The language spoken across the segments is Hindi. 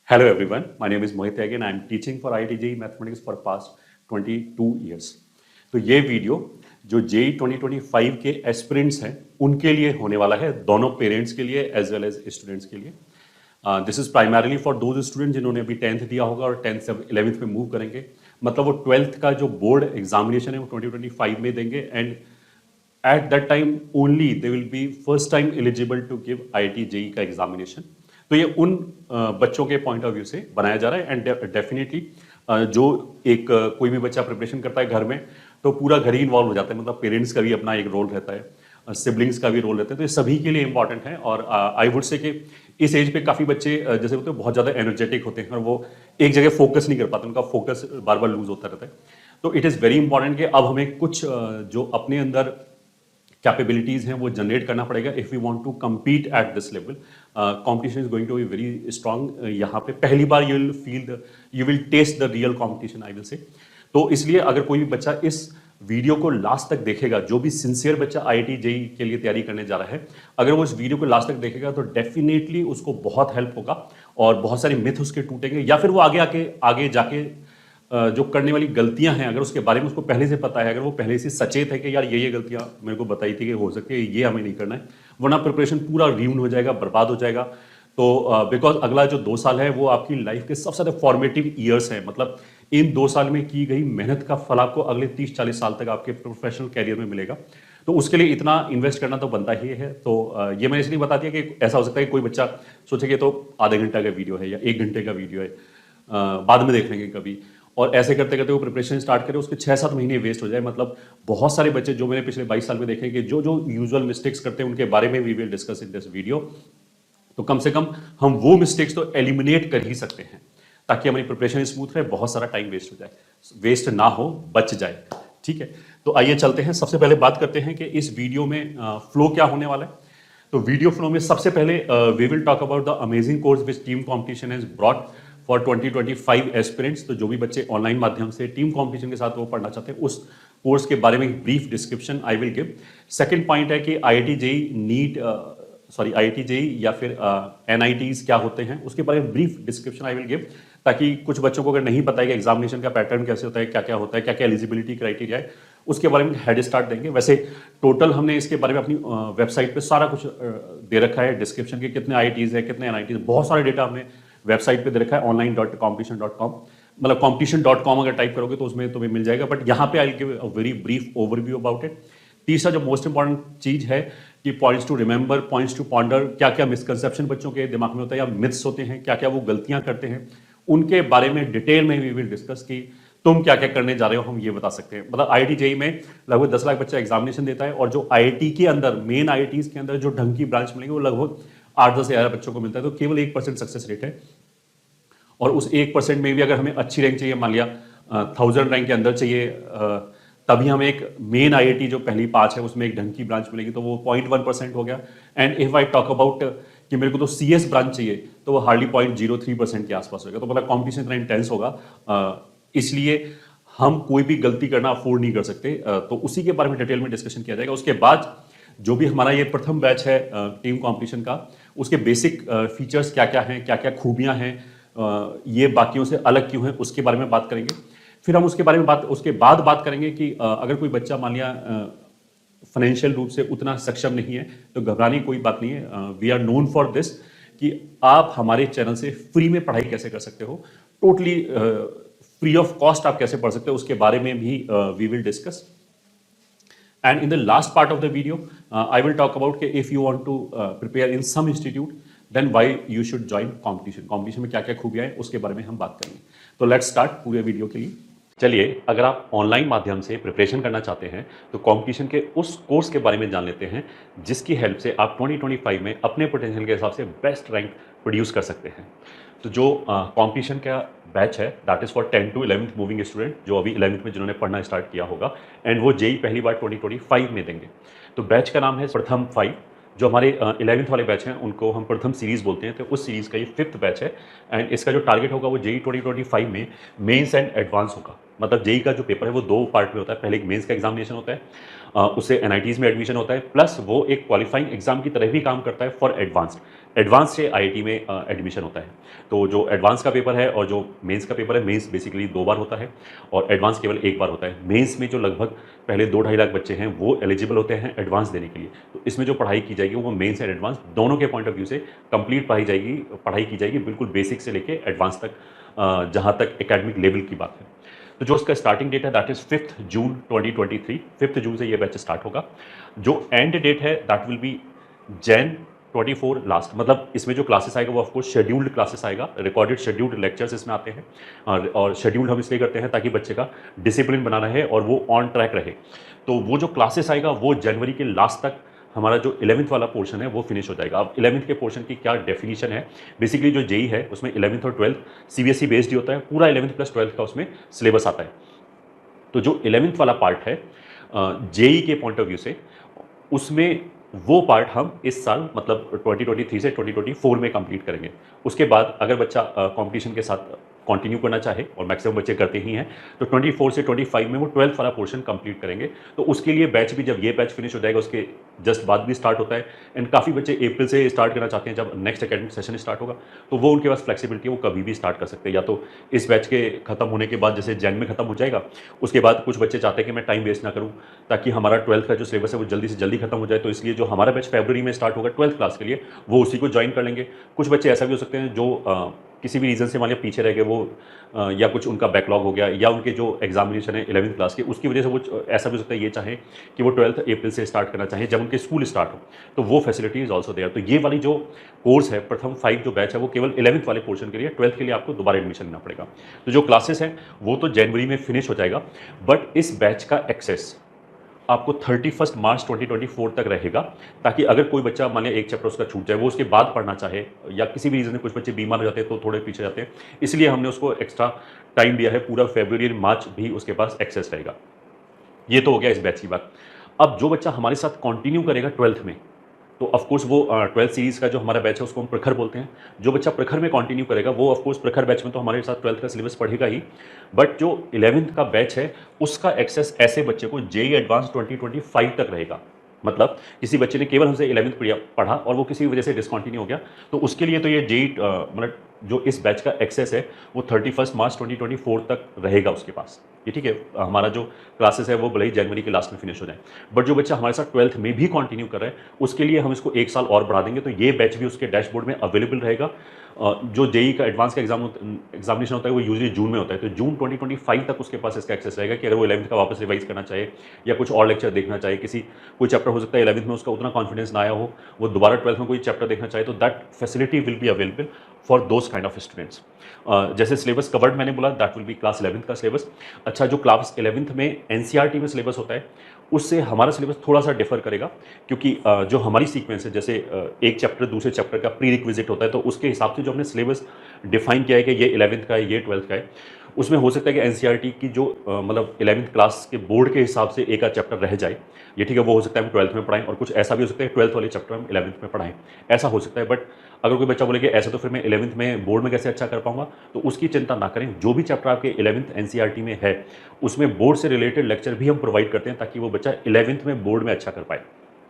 Hello everyone, my name is Mohit again. I am teaching for IIT JEE Mathematics for past 22 years. तो ये वीडियो जो JEE 2025 के एस्पिरेंट्स हैं उनके लिए होने वाला है, दोनों पेरेंट्स के लिए एज वेल एज स्टूडेंट्स के लिए. This is primarily for those student जिन्होंने अभी 10th दिया होगा और 10th से 11th में मूव करेंगे. मतलब वो 12th का जो बोर्ड एग्जामिनेशन है वो 2025 में देंगे and at that time only they will be first time eligible to give IIT JEE का एग्जामिनेशन. तो ये उन बच्चों के पॉइंट ऑफ व्यू से बनाया जा रहा है एंड डेफिनेटली जो एक कोई भी बच्चा प्रिपरेशन करता है घर में तो पूरा घर ही इन्वॉल्व हो जाता है. मतलब पेरेंट्स का भी अपना एक रोल रहता है, सिबलिंग्स का भी रोल रहता है. तो ये सभी के लिए इंपॉर्टेंट है और आई वुड से कि इस एज पे काफ़ी बच्चे जैसे होते हैं बहुत ज़्यादा एनर्जेटिक होते हैं और वो एक जगह फोकस नहीं कर पाते, उनका फोकस बार बार लूज होता रहता है. तो इट इज़ वेरी इंपॉर्टेंट कि अब हमें कुछ जो अपने अंदर कैपेबिलिटीज हैं वो जनरेट करना पड़ेगा if we want to compete at this level. Competition is going to be very strong. यहाँ पे पहली बार you will test the real competition I will say. तो इसलिए अगर कोई भी बच्चा इस वीडियो को लास्ट तक देखेगा, जो भी सिंसियर बच्चा IIT JEE के लिए तैयारी करने जा रहा है, अगर वो इस वीडियो को लास्ट तक देखेगा तो डेफिनेटली उसको बहुत हेल्प होगा और बहुत सारे मिथ उसके टूटेंगे या फिर वो आगे जाके जो करने वाली गलतियां हैं अगर उसके बारे में उसको पहले से पता है, अगर वो पहले से सचेत है कि यार ये गलतियां मेरे को बताई थी कि हो सकती है, ये हमें नहीं करना है, वरना प्रिपरेशन पूरा र्यून हो जाएगा, बर्बाद हो जाएगा. तो बिकॉज अगला जो 2 साल है वो आपकी लाइफ के सबसे ज़्यादा फॉर्मेटिव ईयर्स हैं. मतलब इन 2 साल में की गई मेहनत का फल आपको अगले 30-40 साल तक आपके प्रोफेशनल कैरियर में मिलेगा. तो उसके लिए इतना इन्वेस्ट करना तो बनता ही है. तो ये मैंने इसलिए बता दिया कि ऐसा हो सकता है कि कोई बच्चा सोचे कि तो आधे घंटे का वीडियो है या 1 घंटे का वीडियो है, बाद में देख लेंगे कभी, और ऐसे करते करते वो प्रिपरेशन स्टार्ट करे, उसके 6-7 महीने वेस्ट हो जाए. मतलब बहुत सारे बच्चे जो मैंने पिछले 22 साल में देखे कि जो यूजुअल मिस्टेक्स करते हैं उनके बारे में we will discuss in this video. तो कम से कम हम वो मिस्टेक्स तो एलिमिनेट कर ही सकते हैं ताकि हमारी प्रिपरेशन स्मूथ रहे, बहुत सारा टाइम वेस्ट हो जाए, वेस्ट ना हो, बच जाए. ठीक है, तो आइए चलते हैं. सबसे पहले बात करते हैं कि इस वीडियो में फ्लो क्या होने वाला है. तो वीडियो फ्लो में सबसे पहले we will talk about the amazing course which team competition has brought for 2025 aspirants. तो जो भी बच्चे ऑनलाइन माध्यम से टीम कंपटीशन के साथ वो पढ़ना चाहते हैं उस कोर्स के बारे में brief description I will give. Second point है कि IIT JEE या फिर NITs क्या होते हैं उसके बारे में brief description I will give, ताकि कुछ बच्चों को अगर नहीं पता है कि एग्जामिनेशन का पैटर्न कैसे होता है, क्या क्या होता है, क्या क्या एलिजिबिलिटी क्राइटेरिया है, उसके बारे में हेड स्टार्ट देंगे. वैसे टोटल हमने इसके बारे में अपनी वेबसाइट पे सारा कुछ दे रखा है डिस्क्रिप्शन के, कितने IITs है, कितने NITs, बहुत सारे डेटा हमने वेबसाइट पे दे रखा है online.competition.com. मतलब competition.com अगर टाइप करोगे तो उसमें तुम्हें मिल जाएगा, बट यहाँ पे I will give a very brief overview about it. तीसरा जो मोस्ट इंपॉर्टेंट चीज है कि points to remember, points to ponder, क्या क्या मिसकंसेप्शन बच्चों के दिमाग में होता है या मिथ्स होते हैं, क्या क्या वो गलतियां करते हैं, उनके बारे में डिटेल में वी विल डिस्कस कि तुम क्या क्या करने जा रहे हो, हम ये बता सकते हैं. मतलब IIT JEE में लगभग 10 लाख बच्चा एग्जामिनेशन देता है और जो IIT के अंदर मेन IITs के अंदर जो ढंग की ब्रांच मिलेंगे वो लगभग 8-10 हज़ार बच्चों को मिलता है. तो केवल 1% सक्सेस रेट है और उस 1% में भी अगर हमें अच्छी रैंक चाहिए, मान लिया 1000 रैंक के अंदर चाहिए, तभी हमें एक मेन IIT जो पहली 5 है उसमें एक ढंग की ब्रांच मिलेगी, तो वो 0.1% हो गया. And if I talk about कि मेरे को तो CS ब्रांच चाहिए तो वो हार्डली 0.03% के आसपास होगा. तो मतलब कॉम्पिटिशन इतना इंटेंस होगा, इसलिए हम कोई भी गलती करना अफोर्ड नहीं कर सकते. तो उसी के बारे में डिटेल में डिस्कशन किया जाएगा. उसके बाद जो भी हमारा ये प्रथम बैच है टीम कॉम्पिटिशन का, उसके बेसिक फीचर्स क्या क्या हैं, क्या क्या खूबियां हैं, ये बाकियों से अलग क्यों है, उसके बारे में बात करेंगे. फिर हम उसके बाद बात करेंगे कि अगर कोई बच्चा मान लिया फाइनेंशियल रूप से उतना सक्षम नहीं है तो घबराने की कोई बात नहीं है. We are known for this कि आप हमारे चैनल से फ्री में पढ़ाई कैसे कर सकते हो, टोटली फ्री ऑफ कॉस्ट आप कैसे पढ़ सकते हो, उसके बारे में भी we will discuss. And in the last part of the video, I will talk about कि if you want to prepare in some institute, then why you should join competition. competition में क्या क्या खूबियाँ हैं उसके बारे में हम बात करेंगे. तो let's start पूरे वीडियो के लिए. चलिए, अगर आप ऑनलाइन माध्यम से प्रिपरेशन करना चाहते हैं तो कंपटीशन के उस कोर्स के बारे में जान लेते हैं जिसकी हेल्प से आप 2025 में अपने पोटेंशियल के हिसाब से बेस्ट रैंक प्रोड्यूस कर सकते हैं. तो जो कंपटीशन का बैच है that is for 10 to 11th moving student, जो अभी 11th में जिन्होंने पढ़ना स्टार्ट किया होगा एंड वो JEE पहली बार 2025 में देंगे. तो बैच का नाम है प्रथम 5. जो हमारे 11th वाले बैच हैं उनको हम प्रथम सीरीज़ बोलते हैं. तो उस सीरीज़ का ये 5th बैच है एंड इसका जो टारगेट होगा वो JEE 2025 में मेंस एंड एडवांस होगा. मतलब JEE का जो पेपर है वो 2 पार्ट में होता है. पहले एक मेंस का एग्जामिनेशन होता है, उससे NITs में एडमिशन होता है, प्लस वो एक क्वालिफाइंग एग्जाम की तरह भी काम करता है फॉर एडवांस्ड. एडवांस से आईआईटी में एडमिशन होता है। तो जो एडवांस का पेपर है और जो मेंस का पेपर है, मेंस बेसिकली 2 बार होता है और एडवांस केवल 1 बार होता है। मेंस में जो लगभग पहले 2-2.5 लाख बच्चे हैं वो एलिजिबल होते हैं एडवांस देने के लिए। तो इसमें जो पढ़ाई की जाएगी वो मेंस एंड एडवांस दोनों के पॉइंट ऑफ व्यू से कंप्लीट पढ़ाई की जाएगी बिल्कुल बेसिक से लेके एडवांस तक, जहाँ तक एकेडमिक लेवल की बात है। तो जो इसका स्टार्टिंग डेट है दैट इज 5 जून 2023, 5 जून से ये बैच स्टार्ट होगा। जो एंड डेट है that will be Jain 24 last, मतलब इसमें जो क्लासेस आएगा वो ऑफकोर्स शेड्यूल्ड क्लासेस आएगा, रिकॉर्डेड शेड्यूल्ड लेक्चर्स इसमें आते हैं। और शेड्यूल्ड हम इसलिए करते हैं ताकि बच्चे का डिसिप्लिन बना रहे और वो ऑन ट्रैक रहे। तो वो जो क्लासेस आएगा वो जनवरी के लास्ट तक हमारा जो 11th वाला पोर्शन है वो फिनिश हो जाएगा। अब 11th के पोर्शन की क्या डेफिनेशन है, बेसिकली जो जेई है उसमें 11th और 12th सीबीएसई बेस्ड ही होता है, पूरा 11th प्लस 12th का उसमें सिलेबस आता है। तो जो 11th वाला पार्ट है जेई के पॉइंट ऑफ व्यू से, उसमें वो पार्ट हम इस साल मतलब 2023 से 2024 में कंप्लीट करेंगे। उसके बाद अगर बच्चा कंपटीशन के साथ कंटिन्यू करना चाहे, और मैक्सिमम बच्चे करते ही हैं, तो 24 से 25 में वो 12th वाला पोर्शन कंप्लीट करेंगे। तो उसके लिए बैच भी, जब ये बैच फिनिश हो जाएगा उसके जस्ट बाद भी स्टार्ट होता है। एंड काफ़ी बच्चे अप्रैल से स्टार्ट करना चाहते हैं, जब नेक्स्ट एकेडमिक सेशन स्टार्ट होगा तो वो उनके पास फ्लेक्सिबिलिटी है, वो कभी भी स्टार्ट कर सकते हैं। या तो इस बैच के खत्म होने के बाद, जैसे जैन में खत्म हो जाएगा, उसके बाद कुछ बच्चे चाहते हैं कि मैं टाइम वेस्ट ना करूँ ताकि हमारा 12th का जो सिलेबस है वो जल्दी से जल्दी खत्म हो जाए, तो इसलिए जो हमारा बैच फरवरी में स्टार्ट होगा 12th क्लास के लिए, वो उसी को ज्वाइन कर लेंगे। कुछ बच्चे ऐसा भी हो सकते हैं जो किसी भी रीज़न से मान लिया पीछे रह गए, वो या कुछ उनका बैकलॉग हो गया, या उनके जो एग्जामिनेशन है 11th क्लास के उसकी वजह से वो ऐसा भी हो सकता है ये चाहे कि वो 12th अप्रैल से स्टार्ट करना चाहे जब उनके स्कूल स्टार्ट हो, तो वो फैसिलिटी इज ऑल्सो देयर। तो ये वाली जो कोर्स है प्रथम 5 जो बैच है वो केवल 11th वाले पोर्शन के लिए, 12th के लिए आपको दोबारा एडमिशन लेना पड़ेगा। तो जो क्लासेस हैं वो तो जनवरी में फिनिश हो जाएगा, बट इस बैच का एक्सेस आपको 31 मार्च 2024 तक रहेगा, ताकि अगर कोई बच्चा मान लिया एक चैप्टर उसका छूट जाए, वो उसके बाद पढ़ना चाहे, या किसी भी रीज़न से कुछ बच्चे बीमार हो जाते हैं तो थोड़े पीछे जाते हैं, इसलिए हमने उसको एक्स्ट्रा टाइम दिया है। पूरा फरवरी और मार्च भी उसके पास एक्सेस रहेगा। ये तो हो गया इस बैच की बात। अब जो बच्चा हमारे साथ कंटिन्यू करेगा 12th में, तो ऑफकोर्स वो 12th सीरीज़ का जो हमारा बैच है उसको हम प्रखर बोलते हैं। जो बच्चा प्रखर में कंटिन्यू करेगा वो ऑफकोर्स प्रखर बैच में तो हमारे साथ 12th का सिलेबस पढ़ेगा ही, बट जो 11th का बैच है उसका एक्सेस ऐसे बच्चे को जेई एडवांस 2025 तक रहेगा। मतलब किसी बच्चे ने केवल हमसे 11th पढ़ा और वो किसी वजह से डिसकंटिन्यू हो गया, तो उसके लिए तो ये जेई मतलब जो इस बैच का एक्सेस है वो 31 मार्च 2024 तक रहेगा उसके पास। ये ठीक है, हमारा जो क्लासेस है वो भले ही जनवरी के लास्ट में फिनिश हो जाए, बट जो बच्चा हमारे साथ 12th में भी कंटिन्यू कर रहा है उसके लिए हम इसको 1 साल और बढ़ा देंगे। तो ये बैच भी उसके डैशबोर्ड में अवेलेबल रहेगा। जो जेई का एडवांस का एग्जामिनेशन होता है वो यूजली जून में होता है, तो जून 2025 तक उसके पास इसका एक्सेस रहेगा कि अगर वो 11th का वापस रिवाइज करना चाहे या कुछ और लेक्चर देखना चाहे, कोई चैप्टर हो सकता है 11th में उसका उतना कॉन्फिडेंस ना आया हो, वो दोबारा 12th में कोई चैप्टर देखना चाहे, तो that facility will be available for those kind of students. जैसे सिलेबस कवर्ड मैंने बोला that will be class 11th का सिलेबस। अच्छा, जो क्लास 11th में एनसीईआरटी में सिलेबस होता है उससे हमारा सिलेबस थोड़ा सा डिफर करेगा, क्योंकि जो हमारी सीक्वेंस है, जैसे एक चैप्टर दूसरे चैप्टर का प्री रिक्विजिट होता है, तो उसके हिसाब से जो हमने सिलेबस डिफाइन किया है कि ये 11th का है, ये 12th का है, उसमें हो सकता है कि एनसीईआरटी की जो मतलब 11th क्लास के बोर्ड के हिसाब से एक आध चैप्टर रह जाए, ये ठीक है, वो हो सकता है हम 12th में पढ़ाएं, और कुछ ऐसा भी हो सकता है 12th वाले चैप्टर हम 11th में पढ़ाएं, ऐसा हो सकता है। बट अगर कोई बच्चा बोले कि ऐसा तो फिर मैं 11th में बोर्ड में कैसे अच्छा कर पाऊंगा, तो उसकी चिंता ना करें। जो भी चैप्टर आपके 11th एनसीईआरटी में है उसमें बोर्ड से रिलेटेड लेक्चर भी हम प्रोवाइड करते हैं, ताकि वो बच्चा 11th में बोर्ड में अच्छा कर पाए।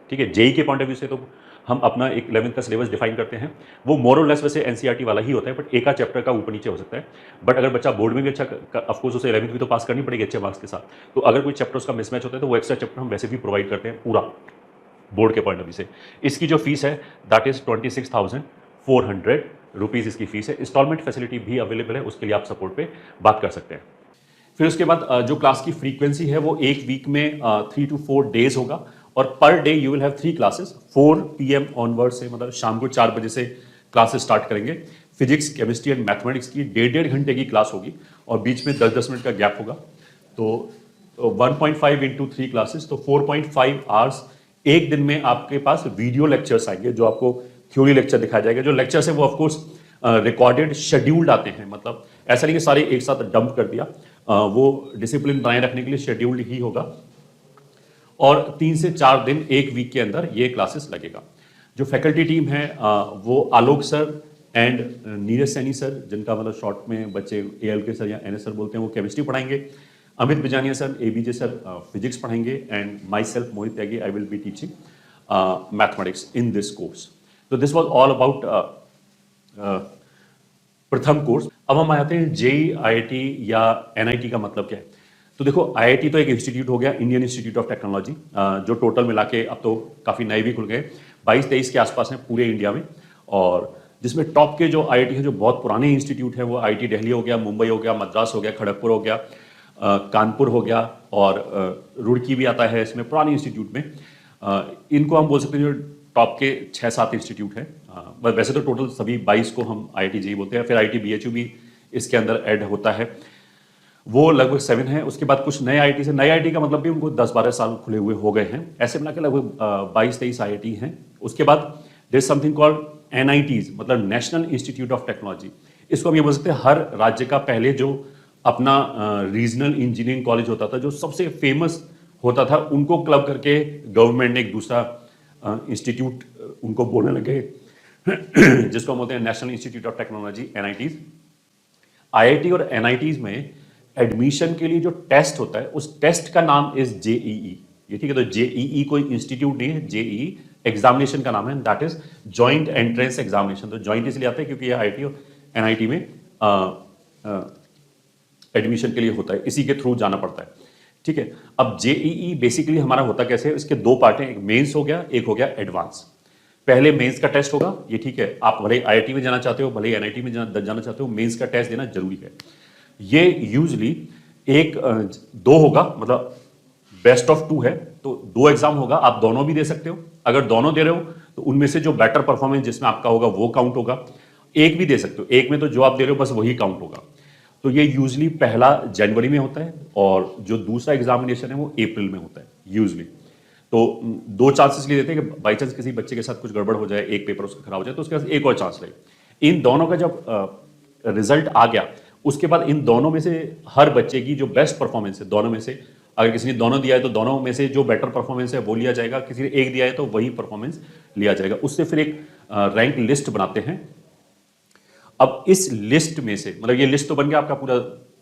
ठीक है, जेई के पॉइंट ऑफ व्यू से तो हम अपना एक 11th का सिलेबस डिफाइन करते हैं, वो मोर और लेस वैसे एनसीईआरटी वाला ही होता है, बट एक आध चैप्टर का ऊपर नीचे हो सकता है। बट अगर बच्चा बोर्ड में भी अच्छा, ऑफकोर्स उसे 11th भी तो पास करनी पड़ेगी अच्छे मार्क्स के साथ, तो अगर कोई चैप्टर उसका मिसमैच होता है तो वो एक्स्ट्रा चैप्टर हम वैसे भी प्रोवाइड करते हैं पूरा बोर्ड के पॉइंट ऑफ व्यू से। इसकी जो फीस है दैट इज 26,400 रुपीज़ इसकी फीस है। इंस्टॉलमेंट फैसिलिटी भी अवेलेबल है, उसके लिए आप सपोर्ट पे बात कर सकते हैं। फिर उसके बाद जो क्लास की फ्रीक्वेंसी है वो एक वीक में 3 to 4 डेज होगा, और per day you will have 3 classes 4 PM onward से, मतलब शाम को 4 बजे से क्लासेस स्टार्ट करेंगे। फिजिक्स, केमिस्ट्री एंड मैथमेटिक्स की 1.5 घंटे की क्लास होगी और बीच में 10-10 मिनट का गैप होगा। तो 1.5 इंटू 3 क्लासेस, तो 4.5 आवर्स एक दिन में आपके पास वीडियो लेक्चर्स आएंगे, जो आपको थ्योरी लेक्चर दिखाया जाएगा। जो लेक्चर्स है वो ऑफकोर्स रिकॉर्डेड शेड्यूल्ड आते हैं, मतलब ऐसा नहीं कि सारे एक साथ डंप कर दिया, वो डिसिप्लिन बनाए रखने के लिए शेड्यूल्ड ही होगा। और 3 से 4 दिन एक वीक के अंदर ये क्लासेस लगेगा। जो फैकल्टी टीम है वो Alok sir and Neeraj Saini sir, जिनका मतलब शॉर्ट में बच्चे ALK सर या NS सर बोलते हैं, वो केमिस्ट्री पढ़ाएंगे। Amit Bijania sir, ABJ sir physics पढ़ाएंगे, and myself Mohit Tyagi, I will be teaching mathematics in this course. तो this was all about Pratham course. अब हम आते हैं जेई, आईआईटी या एनआईटी का मतलब क्या है। तो देखो, आईआईटी तो एक इंस्टीट्यूट हो गया, इंडियन इंस्टीट्यूट ऑफ टेक्नोलॉजी, जो टोटल मिला के अब तो काफ़ी नए भी खुल गए, 22-23 के आसपास हैं पूरे इंडिया में। और जिसमें टॉप के जो आईआईटी हैं, जो बहुत पुराने इंस्टीट्यूट हैं, वो आईआईटी दिल्ली हो गया, मुंबई हो गया, मद्रास हो गया, खड़गपुर हो गया, कानपुर हो गया, और रुड़की भी आता है इसमें, पुराने इंस्टीट्यूट में। इनको हम बोल सकते हैं जो टॉप के 6-7 इंस्टीट्यूट हैं। बस वैसे तो टोटल सभी 22 को हम आईआईटी जेई बोलते हैं। फिर आईआईटी बीएचयू भी इसके अंदर ऐड होता है, वो लगभग 7 है। उसके बाद कुछ नए आईआईटी से, नए आईआईटी का मतलब भी उनको 10-12 साल खुले हुए हो गए हैं। ऐसे मिला के लगभग 22-23 आईआईटी हैं। उसके बाद there is something called NITs, मतलब नेशनल इंस्टीट्यूट ऑफ टेक्नोलॉजी। इसको हम ये बोल सकते हैं हर राज्य का पहले जो अपना रीजनल इंजीनियरिंग कॉलेज होता था, जो सबसे फेमस होता था, उनको क्लब करके गवर्नमेंट ने एक दूसरा इंस्टीट्यूट उनको बोलने लगे जिसको हम बोलते हैं national institute of technology, NITs. IIT और एनआईटीज में एडमिशन के लिए जो टेस्ट होता है, उस टेस्ट का नाम इज जेईई। ये ठीक है, तो जेईई कोई इंस्टीट्यूट नहीं है, जेईई एग्जामिनेशन का नाम है, that is joint entrance examination. तो जॉइंट इसलिए आता है क्योंकि ये आईआईटी और एनआईटी में एडमिशन के लिए होता है, इसी के थ्रू जाना पड़ता है। ठीक है, अब जेईई बेसिकली हमारा होता कैसे है, इसके दो पार्ट हैं, एक मेंस हो गया, एक हो गया एडवांस। पहले मेंस का टेस्ट होगा, ये ठीक है, आप भले आईआईटी में जाना चाहते हो, भले एनआईटी में जाना चाहते हो, मेंस का टेस्ट देना जरूरी है। ये यूजली दो होगा, मतलब बेस्ट ऑफ 2 है, तो 2 एग्जाम होगा, आप दोनों भी दे सकते हो। अगर दोनों दे रहे हो तो उनमें से जो बेटर परफॉर्मेंस जिसमें आपका होगा वो काउंट होगा। एक भी दे सकते हो, एक में तो जो आप दे रहे हो बस वही काउंट होगा। तो ये यूजली पहला जनवरी में होता है, और जो दूसरा एग्जामिनेशन है वो अप्रैल में होता है यूजली। तो 2 चांसेस लिए देते हैं कि बाई चांस किसी बच्चे के साथ कुछ गड़बड़ हो जाए, एक पेपर उसका खराब हो जाए, तो उसके पास एक और चांस लगे। इन दोनों का जब रिजल्ट आ गया, उसके बाद इन दोनों में से हर बच्चे की जो बेस्ट परफॉर्मेंस है, दोनों में से अगर किसी ने दोनों दिया है तो दोनों में से जो बेटर परफॉर्मेंस है वो लिया जाएगा, किसी ने एक दिया है तो वही परफॉर्मेंस लिया जाएगा। उससे फिर एक रैंक लिस्ट बनाते हैं। अब इस लिस्ट में से, मतलब ये लिस्ट तो बन गया आपका पूरा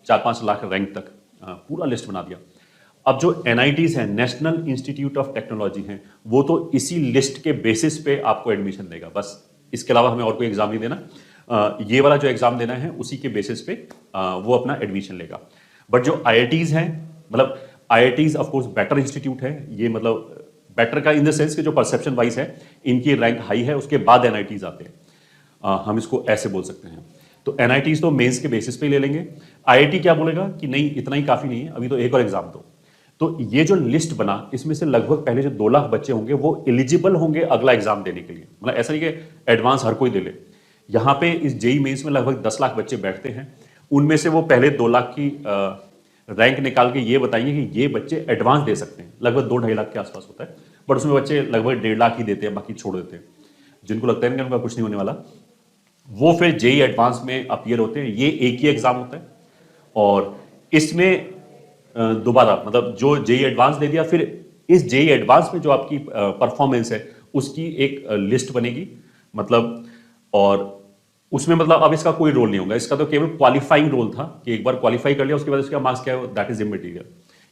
4-5 लाख रैंक तक, पूरा लिस्ट बना दिया। अब जो एनआईटीज हैं, नेशनल इंस्टीट्यूट ऑफ टेक्नोलॉजी हैं, वो तो इसी लिस्ट के बेसिस पे आपको एडमिशन देगा, बस इसके अलावा हमें और कोई एग्जाम नहीं देना। ये वाला जो एग्जाम देना है उसी के बेसिस पे वो अपना एडमिशन लेगा। बट जो आईआईटीज हैं, मतलब IITs of course better institute है, ये मतलब बेटर का इन द सेंस कि जो परसेप्शन वाइज है इनकी रैंक हाई है, उसके बाद एनआईटीज आते हैं। हम इसको ऐसे बोल सकते हैं। तो एनआईटीज तो मेंस के बेसिस पे ले लेंगे। आईआईटी क्या बोलेगा कि नहीं, इतना ही काफी नहीं है, अभी तो एक और एग्जाम दो। तो ये जो लिस्ट बना, इसमें से लगभग पहले जो 2 लाख बच्चे होंगे वो एलिजिबल होंगे अगला एग्जाम देने के लिए। मतलब ऐसा नहीं कि एडवांस हर कोई दे ले। यहाँ पे इस जेई मेंस में लगभग 10 लाख बच्चे बैठते हैं, उनमें से वो पहले 2 लाख की रैंक निकाल के ये बताएंगे कि ये बच्चे एडवांस दे सकते हैं। लगभग 2-2.5 लाख के आसपास होता है, बट उसमें बच्चे लगभग 1.5 लाख ही देते हैं, बाकी छोड़ देते हैं। जिनको लगता है कि उनका कुछ नहीं होने वाला, वो फिर जेई एडवांस में अपीयर होते हैं। ये एक ही एग्जाम होता है, और इसमें दोबारा मतलब जो जेई एडवांस दे दिया, फिर इस जेई एडवांस में जो आपकी परफॉर्मेंस है उसकी एक लिस्ट बनेगी, मतलब, और उसमें मतलब अब इसका कोई रोल नहीं होगा, इसका तो केवल क्वालिफाइंग रोल था कि एक बार क्वालिफाई कर लिया, उसके बाद इसका मार्क्स क्या है दैट इज इमटेरियल।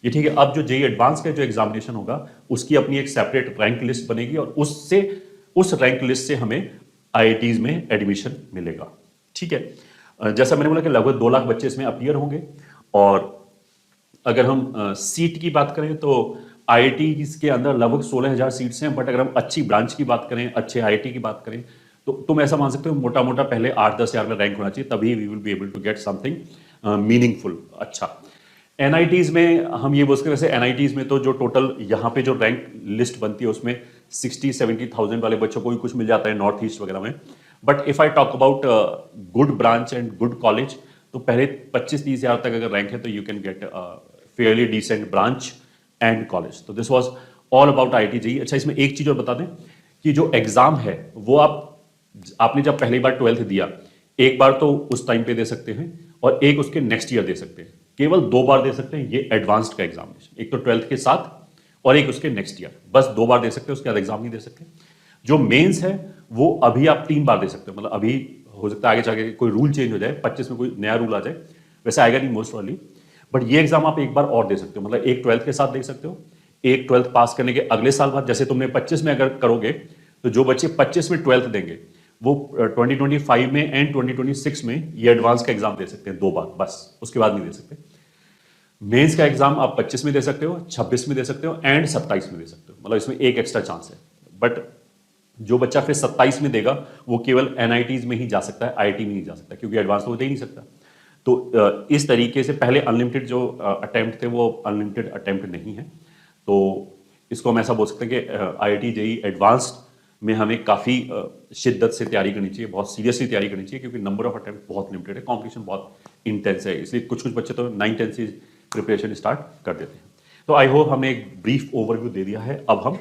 ये ठीक है। अब जो जेई एडवांस का जो एग्जामिनेशन होगा उसकी अपनी एक सेपरेट रैंक लिस्ट बनेगी, और उससे उस रैंक लिस्ट से हमें आईआईटीज में एडमिशन मिलेगा। ठीक है, जैसा मैंने बोला कि लगभग 2 लाख बच्चे इसमें अपीयर होंगे। और अगर हम सीट की बात करें तो आईआईटी के अंदर लगभग 16,000 सीट्स हैं, बट अगर हम अच्छी ब्रांच की बात करें, अच्छे आईआईटी की बात करें, तो तुम ऐसा मान सकते हो मोटा मोटा पहले 8-10 हज़ार में रैंक होना चाहिए, तभी we will be able to get something meaningful. अच्छा, एनआईटीज में हम ये बोल सकते हैं, वैसे एनआईटीज में तो जो टोटल यहाँ पे जो रैंक लिस्ट बनती है उसमें 60-70,000 वाले बच्चों को भी कुछ मिल जाता है नॉर्थ ईस्ट वगैरह में। But if I talk about good branch and good college, तो पहले 25-30 हज़ार तक अगर रैंक है तो you can get fairly decent branch and college. तो this was all about IIT JEE. अच्छा, इसमें एक चीज और बता दें कि जो एग्जाम है वो आपने जब पहली बार 12th दिया, एक बार तो उस टाइम पे दे सकते हैं और एक उसके नेक्स्ट ईयर दे सकते हैं, केवल 2 बार दे सकते हैं ये एडवांस्ड का एग्जामिनेशन, एक तो 12th के साथ और एक उसके नेक्स्ट ईयर, बस 2 बार दे सकते हैं, उसके बाद एग्जाम नहीं दे सकते। जो मेंस है वो अभी आप 3 बार दे सकते हो, मतलब अभी हो सकता है आगे जाके कोई रूल चेंज हो जाए, 25 में कोई नया रूल आ जाए, वैसे आएगा नहीं मोस्ट वाली, बट ये एग्जाम आप एक बार और दे सकते हो, मतलब एक 12th के साथ दे सकते हो, एक 12th पास करने के अगले साल बाद, जैसे तुमने 25 में अगर करोगे तो जो बच्चे 25 में 12th देंगे वो 2025 में एंड 2026 में ये एडवांस का एग्जाम दे सकते हैं 2 बार, बस उसके बाद नहीं दे सकते। मेंस का एग्जाम आप 25 में दे सकते हो, 26 में दे सकते हो एंड 27 में दे सकते हो, मतलब इसमें एक एक्स्ट्रा चांस है। बट जो बच्चा फिर 27 में देगा वो केवल एनआईटीज में ही जा सकता है, आईआईटी में नहीं जा सकता, क्योंकि एडवांस तो वो दे ही नहीं सकता। तो इस तरीके से पहले अनलिमिटेड जो अटेम्प्ट थे वो अनलिमिटेड अटेम्प्ट नहीं है। तो इसको हम ऐसा बोल सकते हैं कि आईआईटी जेईई एडवांस्ड में हमें काफ़ी शिद्दत से तैयारी करनी चाहिए, बहुत सीरियसली तैयारी करनी चाहिए, क्योंकि नंबर ऑफ अटेम्प्ट बहुत लिमिटेड है, कॉम्पिटिशन बहुत इंटेंस है। इसलिए कुछ कुछ बच्चे तो 9-10 से प्रिपरेशन स्टार्ट कर देते हैं। तो आई होप हमने एक ब्रीफ ओवरव्यू दे दिया है, अब हम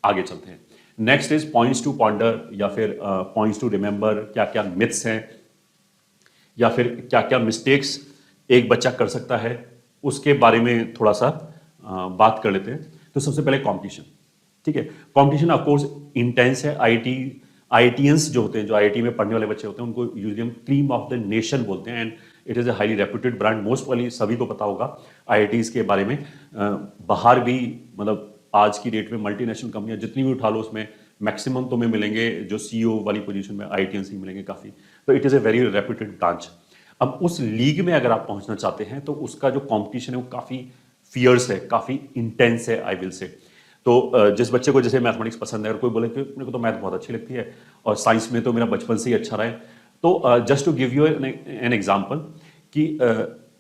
आगे चलते हैं। Next is points to ponder या फिर पॉइंट्स टू रिमेंबर, क्या क्या मिथ्स हैं या फिर क्या क्या मिस्टेक्स एक बच्चा कर सकता है, उसके बारे में थोड़ा सा बात कर लेते हैं। तो सबसे पहले कंपटीशन, ठीक है। कंपटीशन ऑफ कोर्स इंटेंस है। आईआईटीएंस जो होते हैं, जो आईआईटी में पढ़ने वाले बच्चे होते हैं, उनको यूजुअली हम क्रीम ऑफ द नेशन बोलते हैं and it is a highly reputed brand. Most वाली सभी को पता होगा आईआईटीज के बारे में। बाहर भी मतलब आज की डेट में मल्टीनेशनल कंपनियां जितनी भी उठा लो उसमें मैक्सिमम तुम्हें मिलेंगे जो सीईओ वाली पोजीशन में आईआईटीएंस ही मिलेंगे काफ़ी। तो it is a very reputed branch. अब उस लीग में अगर आप पहुंचना चाहते हैं तो उसका जो कॉम्पिटिशन है वो काफ़ी फियर्स है, काफ़ी इंटेंस है, आई विल से। तो जिस बच्चे को जैसे मैथमेटिक्स पसंद है और कोई बोले कि मेरे को तो मैथ बहुत अच्छी लगती है और साइंस में तो मेरा बचपन से ही अच्छा रहा है, तो just to give you an example कि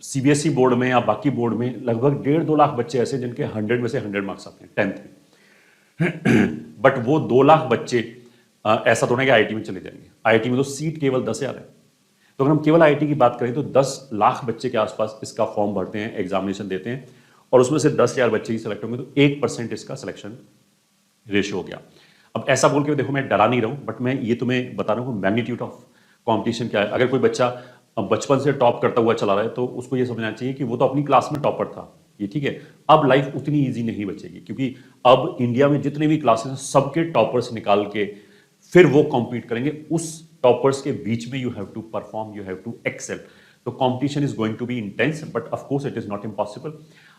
सीबीएसई बोर्ड में या बाकी बोर्ड में लगभग 1.5-2 लाख बच्चे ऐसे जिनके 100 में से 100 मार्क्स आते हैं 10th में। बट वो 2 लाख बच्चे ऐसा तो नहीं कि आईआईटी में चले जाएंगे। आईआईटी में तो सीट केवल 10,000 है। तो अगर हम केवल आईआईटी की बात करें तो 10 लाख बच्चे के आसपास इसका फॉर्म भरते हैं, एग्जामिनेशन देते हैं और उसमें से 10,000 बच्चे ही सेलेक्ट होंगे, तो 1% इसका सिलेक्शन रेशियो हो गया। अब ऐसा बोल के देखो मैं डरा नहीं रहा हूं, बट मैं ये तुम्हें बता रहा हूं मैग्नीट्यूड ऑफ कंपटीशन क्या है। अगर कोई बच्चा बचपन से टॉप करता हुआ चला रहा है तो उसको ये समझना चाहिए कि वो तो अपनी क्लास में टॉपर था, ये ठीक है। अब लाइफ उतनी इजी नहीं बचेगी, क्योंकि अब इंडिया में जितने भी क्लासेस हैं सबके टॉपर्स निकाल के फिर वो कॉम्पीट करेंगे। उस टॉपर्स के बीच में you have to perform, you have to excel. तो competition is going to be intense, but of course it is not impossible,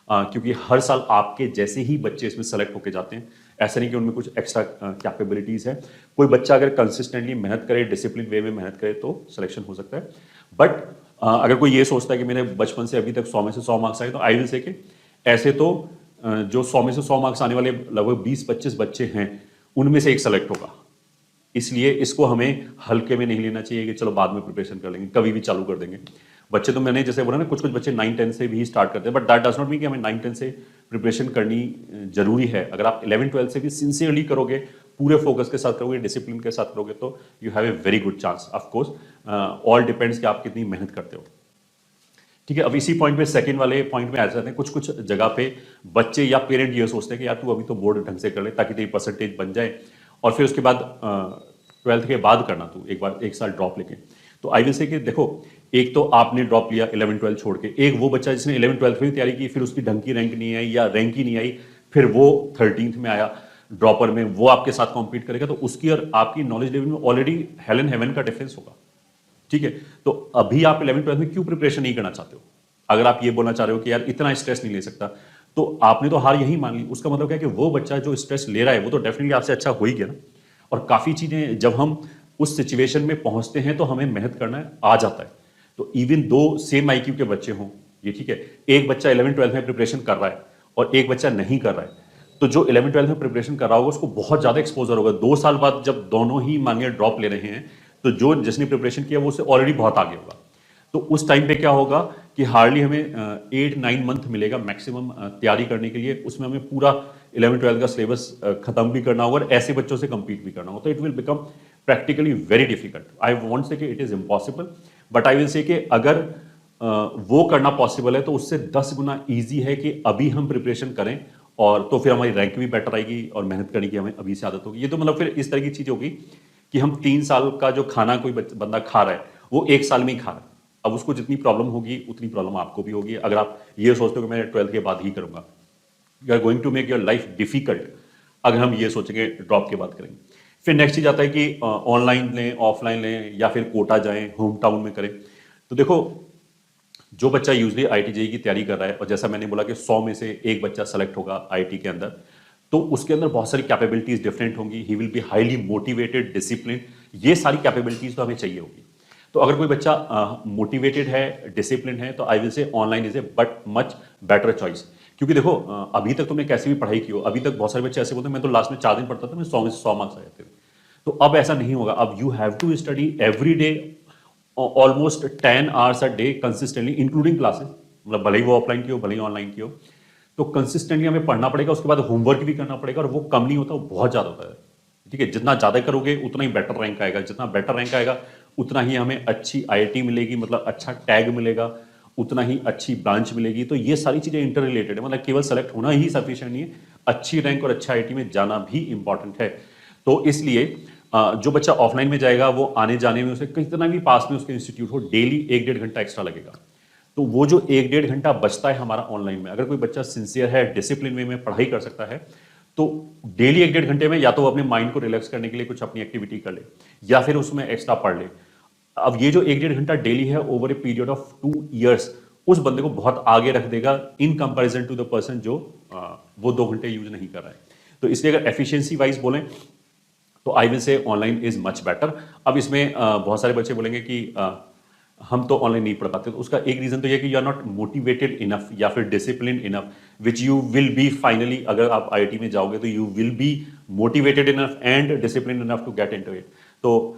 क्योंकि हर साल आपके जैसे ही बच्चे इसमें सेलेक्ट होके जाते हैं। ऐसा नहीं कि उनमें कुछ एक्स्ट्रा कैपेबिलिटीज है। कोई बच्चा अगर कंसिस्टेंटली मेहनत करे, डिसिप्लिन वे में मेहनत करे तो सिलेक्शन हो सकता है। बट अगर कोई ये सोचता है कि मेरे बचपन से अभी तक 100 में से 100 मार्क्स आए, तो आई विल से कि ऐसे तो जो 100 में से 100 मार्क्स आने वाले लगभग 20-25 बच्चे हैं उनमें से एक सेलेक्ट होगा। इसलिए इसको हमें हल्के में नहीं लेना चाहिए कि चलो बाद में प्रिपरेशन कर लेंगे, कभी भी चालू कर देंगे। बच्चे तो मैंने जैसे बोला ना, कुछ कुछ बच्चे 9-10 से भी स्टार्ट करते हैं, but that does not mean कि हमें 9-10 से प्रिपरेशन करनी जरूरी है। अगर आप 11-12 से भी सिंसियरली करोगे, पूरे फोकस के साथ करोगे, डिसिप्लिन के साथ करोगे, तो you have a very good chance. Of course all depends कि आप कितनी मेहनत करते हो, ठीक है। अब इसी पॉइंट पे सेकंड वाले पॉइंट में आ जाते हैं। कुछ कुछ जगह पे बच्चे या पेरेंट ये सोचते हैं कि यार तू अभी तो बोर्ड ढंग से कर ले ताकि तेरी परसेंटेज बन जाए और फिर उसके बाद 12th के बाद करना तू एक साल ड्रॉप लेके। तो आई विल से कि देखो, एक तो आपने ड्रॉप लिया 11-12 छोड़ के, एक वो बच्चा जिसने 11-12 में तैयारी की फिर उसकी ढंग की रैंक नहीं आई या रैंक ही नहीं आई, फिर वो 13th में आया ड्रॉपर में, वो आपके साथ कॉम्पीट करेगा, तो उसकी और आपकी नॉलेज लेवल में ऑलरेडी हेल एंड हेवन का डिफरेंस होगा, ठीक है। तो अभी आप 11-12 में क्यों प्रिपरेशन नहीं करना चाहते हो? अगर आप ये बोलना चाह रहे हो कि यार इतना स्ट्रेस नहीं ले सकता, तो आपने तो हार यही मान ली। उसका मतलब क्या है कि वो बच्चा जो स्ट्रेस ले रहा है वो तो डेफिनेटली आपसे अच्छा हो ही गया ना। और काफ़ी चीज़ें जब हम उस सिचुएशन में पहुंचते हैं तो हमें मेहनत करना आ जाता है। तो इवन दो सेम आईक्यू के बच्चे हों, ये ठीक है, एक बच्चा 11-12 में प्रिपरेशन कर रहा है और एक बच्चा नहीं कर रहा है, तो जो 11-12 में प्रिपरेशन कर रहा होगा उसको बहुत ज़्यादा एक्सपोजर होगा। 2 साल बाद जब दोनों ही मानिए ड्रॉप ले रहे हैं, तो जो जिसने प्रिपरेशन किया वो उससे ऑलरेडी बहुत आगे होगा। तो उस टाइम पे क्या होगा कि हार्डली हमें 8-9 मंथ मिलेगा मैक्सिमम तैयारी करने के लिए। उसमें हमें पूरा 11-12 का सिलेबस खत्म भी करना होगा और ऐसे बच्चों से compete भी करना होगा। तो it will become practically very difficult. I want से कि it is impossible, but I will से कि अगर वो करना पॉसिबल है तो उससे 10 गुना ईजी है कि अभी हम प्रिपरेशन करें, और तो फिर हमारी रैंक भी बेटर आएगी और मेहनत करने की हमें अभी से आदत होगी। ये तो मतलब फिर इस तरह की चीज होगी कि हम 3 साल का जो खाना कोई बंदा खा रहा है वो 1 साल में ही खा रहा है। अब उसको जितनी प्रॉब्लम होगी उतनी प्रॉब्लम आपको भी होगी अगर आप ये सोचते हो कि मैं 12th के बाद ही करूंगा। You are going to make your life difficult अगर हम ये सोचेंगे ड्रॉप के बाद करेंगे। फिर नेक्स्ट चीज आता है कि ऑनलाइन लें, ऑफलाइन लें, या फिर कोटा जाएं, होम टाउन में करें। तो देखो, जो बच्चा यूजली आईआईटी जेईई की तैयारी कर रहा है और जैसा मैंने बोला कि 100 में से एक बच्चा सेलेक्ट होगा आईआईटी के अंदर, तो उसके अंदर बहुत सारी कैपेबिलिटीज डिफरेंट होंगी, he will be highly motivated, discipline, ये सारी कैपेबिलिटीज तो हमें चाहिए होगी। तो अगर कोई बच्चा मोटिवेटेड है, डिसिप्लिन है, तो आई विल से online is a but much better choice. क्योंकि देखो अभी तक तुमने कैसी भी पढ़ाई की हो, अभी तक बहुत सारे बच्चे ऐसे बोलते हैं मैं तो लास्ट में 4 दिन पढ़ता था, मैं 100 में से 100 मार्क्स आ जाते थे। तो अब ऐसा नहीं होगा, अब you have to study every day almost 10 hours a day consistently including classes, मतलब भले ही वो ऑफलाइन की हो भले ही ऑनलाइन की हो, तो कंसिस्टेंटली हमें पढ़ना पड़ेगा, उसके बाद होमवर्क भी करना पड़ेगा, और वो कम नहीं होता, वो बहुत ज्यादा होता है। ठीक है, जितना ज्यादा करोगे उतना ही बेटर रैंक आएगा, जितना बेटर रैंक आएगा उतना ही हमें अच्छी आईआईटी मिलेगी, मतलब अच्छा टैग मिलेगा, उतना ही अच्छी ब्रांच मिलेगी। तो ये सारी चीजें इंटर रिलेटेड है, मतलब केवल सेलेक्ट होना ही सफिशिएंट नहीं है, अच्छी रैंक और अच्छा आईआईटी में जाना भी इंपॉर्टेंट है। तो इसलिए जो बच्चा ऑफलाइन में जाएगा वो आने जाने में उसे कितना भी पास में उसके इंस्टीट्यूट हो, डेली 1-1.5 घंटा एक्स्ट्रा लगेगा। तो वो जो 1-1.5 घंटा बचता है हमारा ऑनलाइन में, अगर कोई बच्चा सिंसियर है, डिसिप्लिन वे में पढ़ाई कर सकता है, तो डेली 1-1.5 घंटे में या तो वो अपने माइंड को रिलैक्स करने के लिए कुछ अपनी एक्टिविटी कर ले, या फिर उसमें एक्स्ट्रा पढ़ ले। अब ये जो 1-1.5 घंटा डेली है over a period of 2 years, उस बंदे को बहुत आगे रख देगा in comparison to the person जो वो 2 घंटे यूज नहीं कर रहा है। तो इसलिए अगर एफिशिएंसी वाइज बोलें तो आई विल से ऑनलाइन इज मच बेटर। अब इसमें बहुत सारे बच्चे बोलेंगे कि हम तो ऑनलाइन नहीं पढ़ पाते, तो उसका एक रीजन तो यह कि you are not motivated enough या फिर discipline enough, which you will be finally. अगर आप आईआईटी में जाओगे तो you will be motivated enough and discipline enough to get into it. तो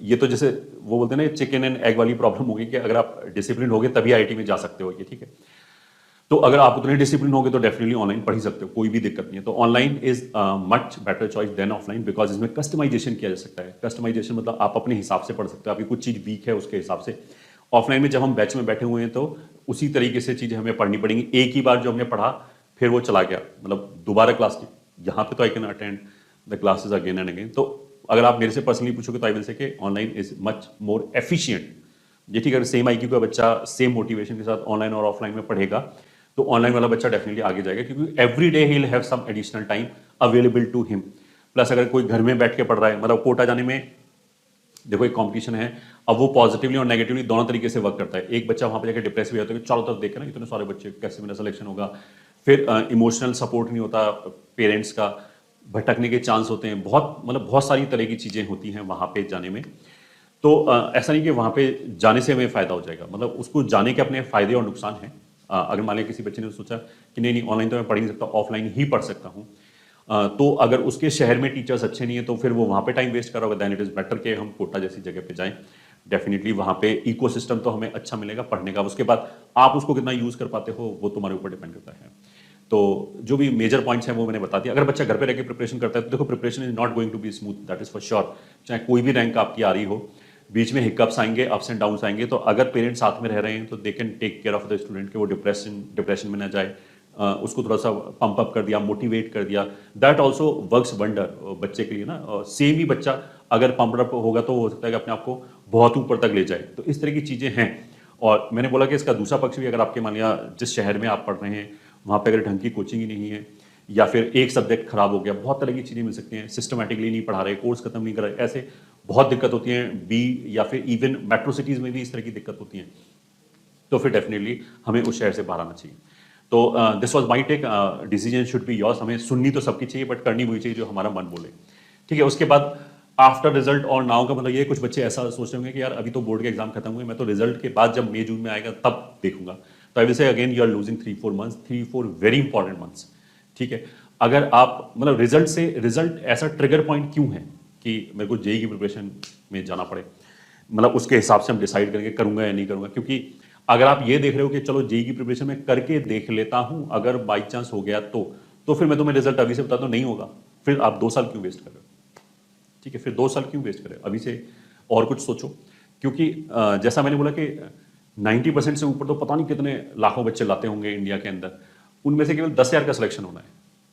ये तो जैसे वो बोलते हैं ना, चिकन एंड एग वाली प्रॉब्लम होगी कि अगर आप डिसिप्लिन होगे तभी आईआईटी में जा सकते हो, ये ठीक है। तो अगर आप उतने डिसिप्लिन होगे तो डेफिनेटली ऑनलाइन पढ़ ही सकते हो, कोई भी दिक्कत नहीं है। तो online is much better choice then offline, because इसमें कस्टमाइजेशन किया जा सकता है। कस्टमाइजेशन मतलब आप अपने हिसाब से पढ़ सकते हो, आपकी कुछ चीज वीक है उसके हिसाब से। ऑफलाइन में जब हम बैच में बैठे हुए हैं तो उसी तरीके से चीजें हमें पढ़नी पड़ेंगी। एक ही बार जो हमने पढ़ा फिर वो चला गया, मतलब दोबारा क्लास की, यहाँ पे तो I can attend the classes again and again. तो अगर आप मेरे से पर्सनली पूछोगे तो आई विल से कि online is much more efficient. ये ठीक है, अगर सेम आईक्यू का बच्चा सेम मोटिवेशन के साथ ऑनलाइन और ऑफलाइन में पढ़ेगा तो ऑनलाइन वाला बच्चा डेफिनेटली आगे जाएगा, क्योंकि every day he will have some additional time available to him. Plus अगर कोई घर में बैठ के पढ़ रहा है, मतलब कोटा जाने में देखो एक कंपटीशन है, अब वो पॉजिटिवली और नेगेटिवली दोनों तरीके से वर्क करता है। एक बच्चा वहां पे जाकर डिप्रेस भी होता है कि चारों तरफ देख ना इतने सारे बच्चे, कैसे मेरा सिलेक्शन होगा। फिर इमोशनल सपोर्ट नहीं होता पेरेंट्स का, भटकने के चांस होते हैं, बहुत मतलब बहुत सारी तरह की चीजें होती हैं वहां पे जाने में। तो ऐसा नहीं कि वहां पे जाने से हमें फायदा हो जाएगा, मतलब उसको जाने के अपने फायदे और नुकसान हैं। अगर मान लिया किसी बच्चे ने सोचा कि नहीं नहीं ऑनलाइन तो मैं पढ़ ही नहीं सकता, ऑफलाइन ही पढ़ सकता हूँ, तो अगर उसके शहर में टीचर्स अच्छे नहीं है तो फिर वो वहाँ पे टाइम वेस्ट कर रहा होगा। दैन इट इज़ बेटर कि हम कोटा जैसी जगह पे जाएं। डेफिनेटली वहाँ पे इकोसिस्टम तो हमें अच्छा मिलेगा पढ़ने का, उसके बाद आप उसको कितना यूज़ कर पाते हो वो तुम्हारे ऊपर डिपेंड करता है। तो जो भी मेजर पॉइंट्स हैं वो मैंने बता दिया। अगर बच्चा घर पे रह के प्रिपरेशन करता है तो देखो preparation is not going to be smooth, that is for sure. चाहे कोई भी रैंक आपकी आ रही हो, बीच में हिकअप्स आएंगे, अप्स एंड डाउन्स आएंगे, तो अगर पेरेंट्स साथ में रह रहे हैं तो they can take care of the student, के वो डिप्रेशन में ना जाए। उसको थोड़ा सा पंप अप कर दिया, मोटिवेट कर दिया, दैट ऑल्सो वर्क्स वंडर बच्चे के लिए ना। सेम ही बच्चा अगर पंप अप होगा तो हो सकता है कि अपने आप को बहुत ऊपर तक ले जाए। तो इस तरह की चीज़ें हैं। और मैंने बोला कि इसका दूसरा पक्ष भी, अगर आपके मान लिया जिस शहर में आप पढ़ रहे हैं वहाँ पे अगर ढंग की कोचिंग ही नहीं है, या फिर एक सब्जेक्ट खराब हो गया, बहुत तरह की चीज़ें मिल सकती हैं, सिस्टमेटिकली नहीं पढ़ा रहे, कोर्स खत्म नहीं कर रहे, ऐसे बहुत दिक्कत होती है। बी या फिर इवन मेट्रो सिटीज़ में भी इस तरह की दिक्कत होती है, तो फिर डेफिनेटली हमें उस शहर से बाहर आना चाहिए। तो this was my take, decision should be yours. हमें सुननी तो सबकी चाहिए बट करनी वही चाहिए जो हमारा मन बोले, ठीक है। उसके बाद आफ्टर रिजल्ट और नाउ का मतलब ये, कुछ बच्चे ऐसा सोच रहे होंगे कि यार अभी तो बोर्ड के एग्जाम खत्म हुए, मैं तो रिजल्ट के बाद जब मई जून में आएगा तब देखूंगा। तो I will say again you are losing 3-4 months, 3-4 very important months, ठीक है। अगर आप मतलब रिजल्ट ऐसा ट्रिगर पॉइंट क्यों है कि मेरे को जेईई की प्रिपरेशन में जाना पड़े, मतलब उसके हिसाब से हम डिसाइड करेंगे करूंगा या नहीं करूंगा। क्योंकि अगर आप ये देख रहे हो कि चलो जेईई की प्रिपरेशन में करके देख लेता हूं, अगर बाई चांस हो गया तो फिर मैं तुम्हें रिजल्ट अभी से बताता हूं नहीं होगा, फिर आप 2 साल क्यों वेस्ट कर रहे हो, ठीक है। फिर 2 साल क्यों वेस्ट करें, अभी से और कुछ सोचो। क्योंकि जैसा मैंने बोला कि 90% से ऊपर तो पता नहीं कितने लाखों बच्चे लाते होंगे इंडिया के अंदर, उनमें से केवल 10,000 का सिलेक्शन होना है,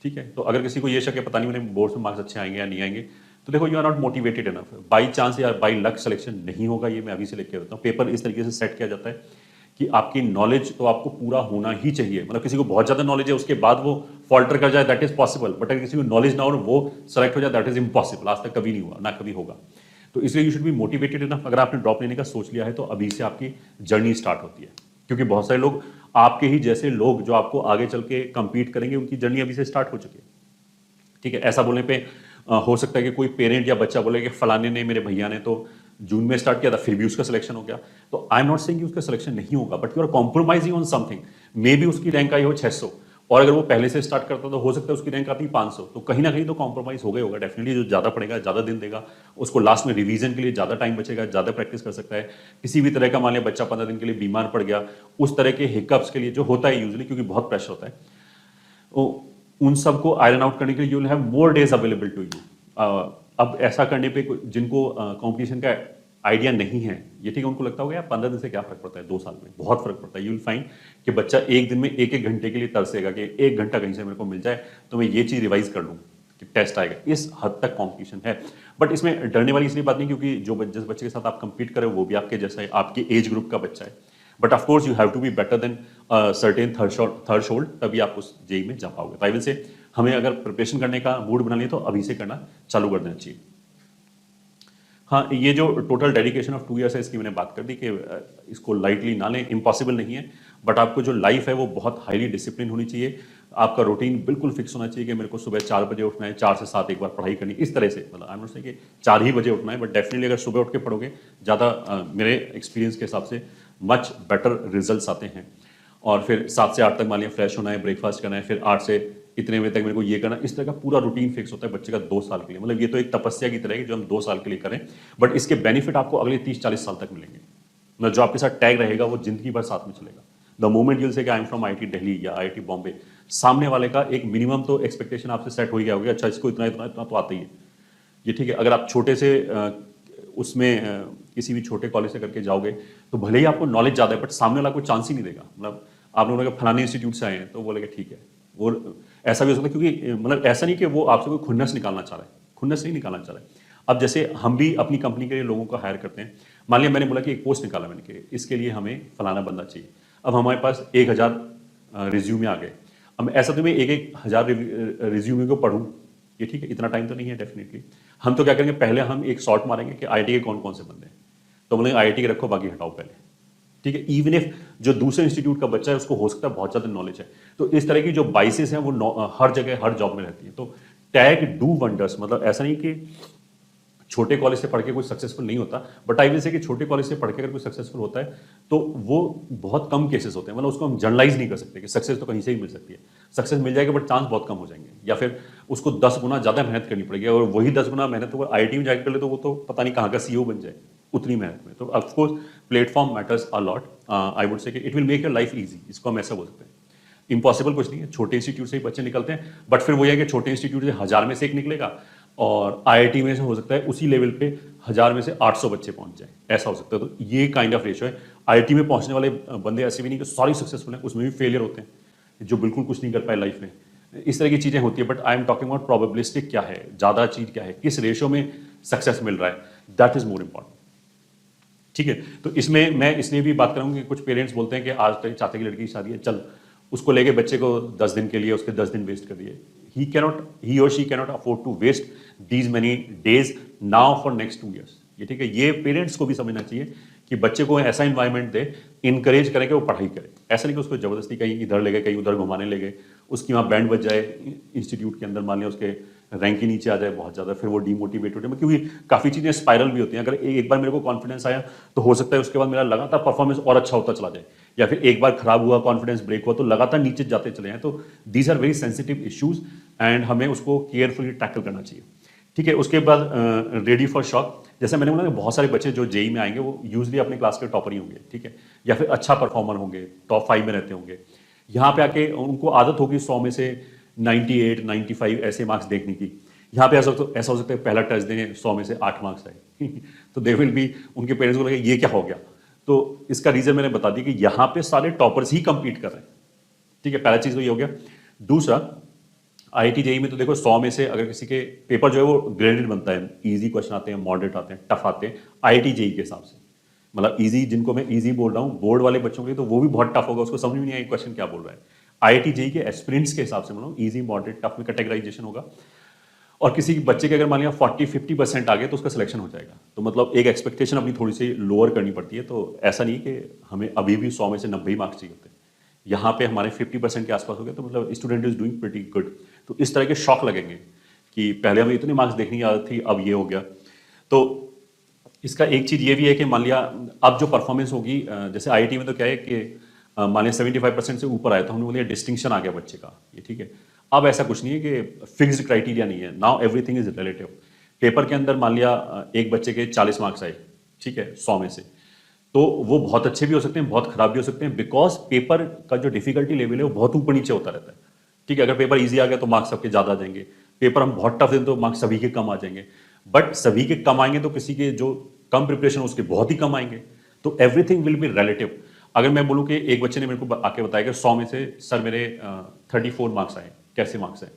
ठीक है। तो अगर किसी को ये शक है पता नहीं उन्हें बोर्ड में मार्क्स अच्छे आएंगे या नहीं आएंगे, तो देखो you are not motivated enough. By chance या बाई लक सिलेक्शन नहीं होगा, ये मैं अभी से लेके रहता हूँ। पेपर इस तरीके से सेट किया जाता है कि आपकी नॉलेज तो आपको पूरा होना ही चाहिए। मतलब किसी को बहुत ज्यादा नॉलेज है उसके बाद वो फॉल्टर कर जाए, दैट इज पॉसिबल, बट अगर किसी को नॉलेज ना हो वो सेलेक्ट हो जाए, दैट इज इम्पॉसिबल। आज तक कभी नहीं हुआ, ना कभी होगा। तो इसलिए you should be motivated enough. अगर आपने ड्रॉप लेने का सोच लिया है तो अभी से आपकी जर्नी स्टार्ट होती है, क्योंकि बहुत सारे लोग आपके ही जैसे लोग जो आपको आगे चल के कंपीट करेंगे, उनकी जर्नी अभी से स्टार्ट हो चुकी है। ठीक है, ऐसा बोलने पे हो सकता है कि कोई पेरेंट या बच्चा बोले कि फलाने ने, मेरे भैया ने तो जून में स्टार्ट किया था, फिर भी उसका सिलेक्शन हो गया। तो आई एम नॉट सेइंग कि उसका सिलेक्शन नहीं होगा, but you are compromising on something. Maybe उसकी रैंक आई हो 600, और अगर वो पहले से स्टार्ट करता तो हो सकता है उसकी रैंक आती 500। तो कहीं ना कहीं तो कॉम्प्रोमाइज हो गया होगा डेफिनेटली। जो ज़्यादा पढ़ेगा, ज़्यादा दिन देगा, उसको लास्ट में रिवीजन के लिए ज़्यादा टाइम बचेगा, ज़्यादा प्रैक्टिस कर सकता है। किसी भी तरह का मान लिया बच्चा 15 दिन के लिए बीमार पड़ गया, उस तरह के हिकअप्स के लिए जो होता है यूजली, क्योंकि बहुत प्रेशर होता है, उन सबको आयरन आउट करने के लिए you will have more days available to you. अब ऐसा करने पे जिनको कंपटीशन का आइडिया नहीं है, ये ठीक है, उनको लगता होगा यार 15 दिन से क्या फर्क पड़ता है, 2 साल में बहुत फर्क पड़ता है। यू विल फाइंड कि बच्चा एक दिन में 1-1 घंटे के लिए तरसेगा कि 1 घंटा कहीं से मेरे को मिल जाए तो मैं ये चीज़ रिवाइज कर लूँ कि टेस्ट आएगा। इस हद तक कॉम्पिटिशन है, बट इसमें डरने वाली इसलिए बात नहीं क्योंकि जिस बच्चे के साथ आप compete कर रहे हो वो भी आपके जैसा है, आपके एज ग्रुप का बच्चा है। But of course you have to be better than certain threshold, तभी आप उस जेई में जा पाओगे। तो आई विल से हमें अगर प्रिपरेशन करने का मूड बना लिया तो अभी से करना चालू कर देना चाहिए। हाँ, ये जो टोटल डेडिकेशन ऑफ 2 ईयर्स है, इसकी मैंने बात कर दी कि इसको लाइटली ना लें, इम्पॉसिबल नहीं है, बट आपको जो लाइफ है वो बहुत हाईली डिसिप्लिन होनी चाहिए। आपका रूटीन बिल्कुल फिक्स होना चाहिए कि मेरे को सुबह 4 बजे उठना है, 4 से 7 एक बार पढ़ाई करनी, इस तरह से। मतलब आई एम नॉट सेइंग कि 4 ही बजे उठना है, बट डेफिनेटली अगर सुबह उठ के पढ़ोगे ज़्यादा मेरे एक्सपीरियंस के हिसाब से मच बेटर रिजल्ट्स आते हैं। और फिर 7 से 8 तक मान लिया फ्रेश होना है, ब्रेकफास्ट करना है, फिर 8 से इतने बजे तक मेरे को ये करना, इस तरह का पूरा रूटीन फिक्स होता है बच्चे का 2 साल के लिए। मतलब ये तो एक तपस्या की तरह है कि जो हम 2 साल के लिए करें, बट इसके बेनिफिट आपको अगले 30-40 साल तक मिलेंगे। मतलब जो आपके साथ टैग रहेगा वो जिंदगी भर साथ में चलेगा। द मोमेंट यूल से I am from IIT Delhi या आईआईटी बॉम्बे, सामने वाले का एक मिनिमम तो एक्सपेक्टेशन आपसे सेट हो ही गया होगा, अच्छा इसको इतना इतना इतना तो आता ही है, ये ठीक है। अगर आप छोटे से उसमें किसी भी छोटे कॉलेज से करके जाओगे तो भले ही आपको नॉलेज ज़्यादा है, बट सामने वाला कोई चांस ही नहीं देगा। मतलब आप लोगों ने फलाने इंस्टीट्यूट से आए हैं तो बोलेगा ठीक है। वो ऐसा भी हो सकता है क्योंकि मतलब ऐसा नहीं कि वो आपसे कोई खुन्नस निकालना चाह रहा है, खुन्नस नहीं निकालना चाह रहा है। अब जैसे हम भी अपनी कंपनी के लिए लोगों को हायर करते हैं, मान लिया मैंने बोला कि एक पोस्ट निकाला मैंने कि इसके लिए हमें फलाना बंदा चाहिए। अब हमारे पास 1000 रिज्यूमे आ गए। अब ऐसा तो मैं 1-1000 रिज्यूमे को पढ़ूँ, ये ठीक है, इतना टाइम तो नहीं है डेफिनेटली। हम तो क्या करेंगे, पहले हम एक शॉर्ट मारेंगे कि आईआईटी के कौन कौन से बंदे हैं, तो बोलेंगे आईआईटी के रखो, बाकी हटाओ पहले, ठीक है। इवन इफ जो दूसरे इंस्टीट्यूट का बच्चा है उसको हो सकता है बहुत ज़्यादा नॉलेज है, तो इस तरह की जो बाइसेस हैं वो हर जगह हर जॉब में रहती है। तो टैग डू वंडर्स। मतलब ऐसा नहीं कि छोटे कॉलेज से पढ़ के कोई सक्सेसफुल नहीं होता, बट आई विल से कि छोटे कॉलेज से पढ़ के अगर कोई सक्सेसफुल होता है तो वो बहुत कम केसेस होते हैं। मतलब उसको हम जनरलाइज नहीं कर सकते कि सक्सेस तो कहीं से ही मिल सकती है। सक्सेस मिल जाएगा बट चांस बहुत कम हो जाएंगे, या फिर उसको 10 गुना ज़्यादा मेहनत करनी पड़ेगी, और वही 10 गुना मेहनत अगर आईआईटी में जाकर कर ले तो वो तो पता नहीं कहाँ का सीईओ बन जाए उतनी मेहनत में। तो of course platform matters a lot. I would say कि it will make your life easy, इसको हम ऐसा बोल सकते हैं। इम्पॉसिबल कुछ नहीं है, छोटे इंस्टीट्यूट से ही बच्चे निकलते हैं, बट फिर वही है कि छोटे इंस्टीट्यूट से 1000 में से एक निकलेगा, और आईआईटी में से हो सकता है उसी लेवल पे 1000 में से 800 बच्चे पहुंच जाए, ऐसा हो सकता है। तो ये काइंड ऑफ रेशो है। आईआईटी में पहुंचने वाले बंदे ऐसे भी नहीं कि सारी सक्सेसफुल हैं, उसमें भी फेलियर होते हैं जो बिल्कुल कुछ नहीं कर पाए लाइफ में। इस तरह की चीज़ें होती है, but I am talking about probabilistic क्या है, ज़्यादा चीज़ क्या है, किस रेशो में सक्सेस मिल रहा है, दैट इज मोर इंपॉर्टेंट, ठीक है। तो इसमें मैं इसलिए भी बात करूँगी कि कुछ पेरेंट्स बोलते हैं कि आज तक चाचा की लड़की की शादी है, चल उसको लेके बच्चे को 10 दिन के लिए उसके 10 दिन वेस्ट कर दिए। ही और she cannot afford to waste these many days now for next 2 years, ये ठीक है। ये पेरेंट्स को भी समझना चाहिए कि बच्चे को ऐसा इन्वायरमेंट दे, इनकरेज करें कि वो पढ़ाई करे। ऐसा नहीं कि उसको जबरदस्ती कहीं इधर ले गए कहीं उधर घुमाने ले गए, उसकी वहाँ बैंड बज जाए इंस्टीट्यूट के अंदर, मान लिया उसके रैंक ही नीचे आ जाए बहुत ज़्यादा, फिर वो डीमोटिवेट हो जाए। क्योंकि काफ़ी चीज़ें स्पाइरल भी होती हैं। अगर एक बार मेरे को कॉन्फिडेंस आया तो हो सकता है उसके बाद मेरा लगातार परफॉर्मेंस और अच्छा होता चला जाए, या फिर एक बार खराब हुआ, कॉन्फिडेंस ब्रेक हुआ तो लगातार नीचे जाते चले जाएं। तो these are very sensitive issues and हमें उसको केयरफुली टैकल करना चाहिए, ठीक है। उसके बाद रेडी फॉर शॉक, जैसे मैंने बोला बहुत सारे बच्चे जो जेई में आएंगे वो यूजली अपने क्लास के टॉपर ही होंगे, ठीक है, या फिर अच्छा परफॉर्मर होंगे, टॉप 5 में रहते होंगे। यहाँ पे आके उनको आदत होगी 100 में से 98, 95 ऐसे मार्क्स देखने की। यहाँ पे ऐसा हो सकता है पहला टेस्ट दें 100 में से 8 मार्क्स आए तो दे विल बी, उनके पेरेंट्स को लगे ये क्या हो गया। तो इसका रीजन मैंने बता दी कि यहाँ पे सारे टॉपर्स ही कंपीट कर रहे हैं, ठीक है। पहला चीज तो ये हो गया। दूसरा, आईआईटी जेई में तो देखो 100 में से अगर किसी के पेपर जो है वो ग्रेडेड बनता है, इजी क्वेश्चन आते हैं, मॉडरेट आते हैं, टफ आते हैं आईआईटी जेई के हिसाब से। मतलब इजी जिनको मैं इजी बोल रहा हूँ, बोर्ड वाले बच्चों के लिए तो वो भी बहुत टफ होगा, उसको समझ में नहीं आएगा क्वेश्चन क्या बोल रहा है। आईआईटी जेई के एस्पिरेंट्स के हिसाब से मतलब इजी मॉडरेट टफ में कैटेगराइजेशन होगा, और किसी बच्चे के अगर मान लिया 40-50% आ गए तो उसका सिलेक्शन हो जाएगा। तो मतलब एक एक्सपेक्टेशन अपनी थोड़ी सी लोअर करनी पड़ती है। तो ऐसा नहीं कि हमें अभी भी 100 में से 90 मार्क्स चाहिए होते हैं, यहाँ पे हमारे 50% के आसपास हो गए तो मतलब student is doing pretty good. तो इस तरह के शॉक लगेंगे कि पहले हमें इतने मार्क्स देखने की आदत थी, अब ये हो गया। तो इसका एक चीज़ ये भी है कि मान लिया अब जो परफॉर्मेंस होगी, जैसे आईआईटी में तो क्या है कि मान लिया 75% से ऊपर आया तो हमने बोलिए डिस्टिंक्शन आ गया बच्चे का, ये ठीक है। अब ऐसा कुछ नहीं है कि फिक्स्ड क्राइटेरिया नहीं है, now everything is relative. Paper के अंदर मान लिया एक बच्चे के 40 मार्क्स आए, ठीक है, 100 में से, तो वो बहुत अच्छे भी हो सकते हैं, बहुत खराब भी हो सकते हैं, बिकॉज पेपर का जो डिफिकल्टी लेवल है वो बहुत ऊपर नीचे होता रहता है, ठीक है। अगर पेपर इजी आ गया तो मार्क्स सबके ज्यादा आ जाएंगे, पेपर हम बहुत टफ दें तो मार्क्स सभी के कम आ जाएंगे, बट सभी के कम आएंगे तो किसी के जो कम प्रिपरेशन उसके बहुत ही कम आएंगे। तो एवरीथिंग विल बी रिलेटिव। अगर मैं बोलूं कि एक बच्चे ने मेरे को आके बताया कि 100 में से सर मेरे 34 मार्क्स आए, कैसे मार्क्स आए,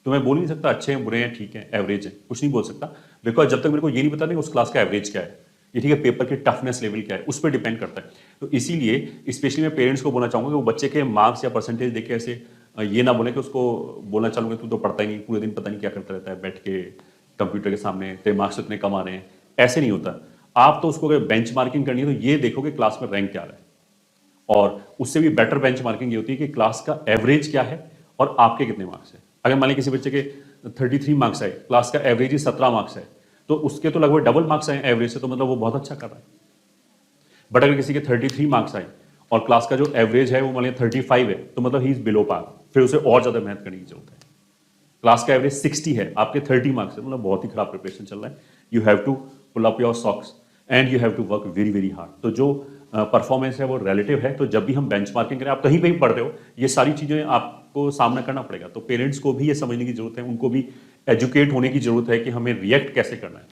तो मैं बोल नहीं सकता अच्छे हैं, बुरे हैं, ठीक है, एवरेज है, कुछ नहीं बोल सकता, बिकॉज जब तक मेरे को ये नहीं पता नहीं उस क्लास का एवरेज क्या है, ये ठीक है, पेपर की टफनेस लेवल क्या है, उस पर डिपेंड करता है। तो इसीलिए स्पेशली मैं पेरेंट्स को बोलना चाहूंगा कि वो बच्चे के मार्क्स या परसेंटेज देख के ऐसे ये ना बोले कि उसको बोलना चाहूंगा तू तो पढ़ता ही नहीं, पूरे दिन पता नहीं क्या करता रहता है बैठ के कंप्यूटर के सामने, तेरे मार्क्स इतने कम आ रहे हैं। ऐसे नहीं होता। आप तो उसको अगर बेंच मार्किंग करनी है तो ये देखो कि क्लास में रैंक क्या रहा है, और उससे भी बेटर बेंच मार्किंग ये होती है कि क्लास का एवरेज क्या है और आपके कितने मार्क्स है। अगर मान लीजिए किसी बच्चे के 33 मार्क्स आए, क्लास का एवरेज ही 17 मार्क्स है, तो उसके तो लगभग डबल मार्क्स आए एवरेज से, तो मतलब वो बहुत अच्छा कर रहा है। बट अगर किसी के 33 मार्क्स आए और क्लास का जो एवरेज है वो मान लीजिए 35 है, तो मतलब ही इज बिलो पार, फिर उसे और ज्यादा मेहनत करने की जरूरत है। क्लास का एवरेज 60 है, आपके 30 मार्क्स है, मतलब बहुत ही खराब प्रिपरेशन चल रहा है। You have to pull up your socks and you have to work very very hard. तो जो परफॉर्मेंस है वो रिलेटिव है। तो जब भी हम बेंचमार्किंग करें, आप कहीं पे भी पढ़ रहे हो, ये सारी चीजें आपको सामना करना पड़ेगा। तो पेरेंट्स को भी ये समझने की जरूरत है, उनको भी एजुकेट होने की जरूरत है कि हमें रिएक्ट कैसे करना है।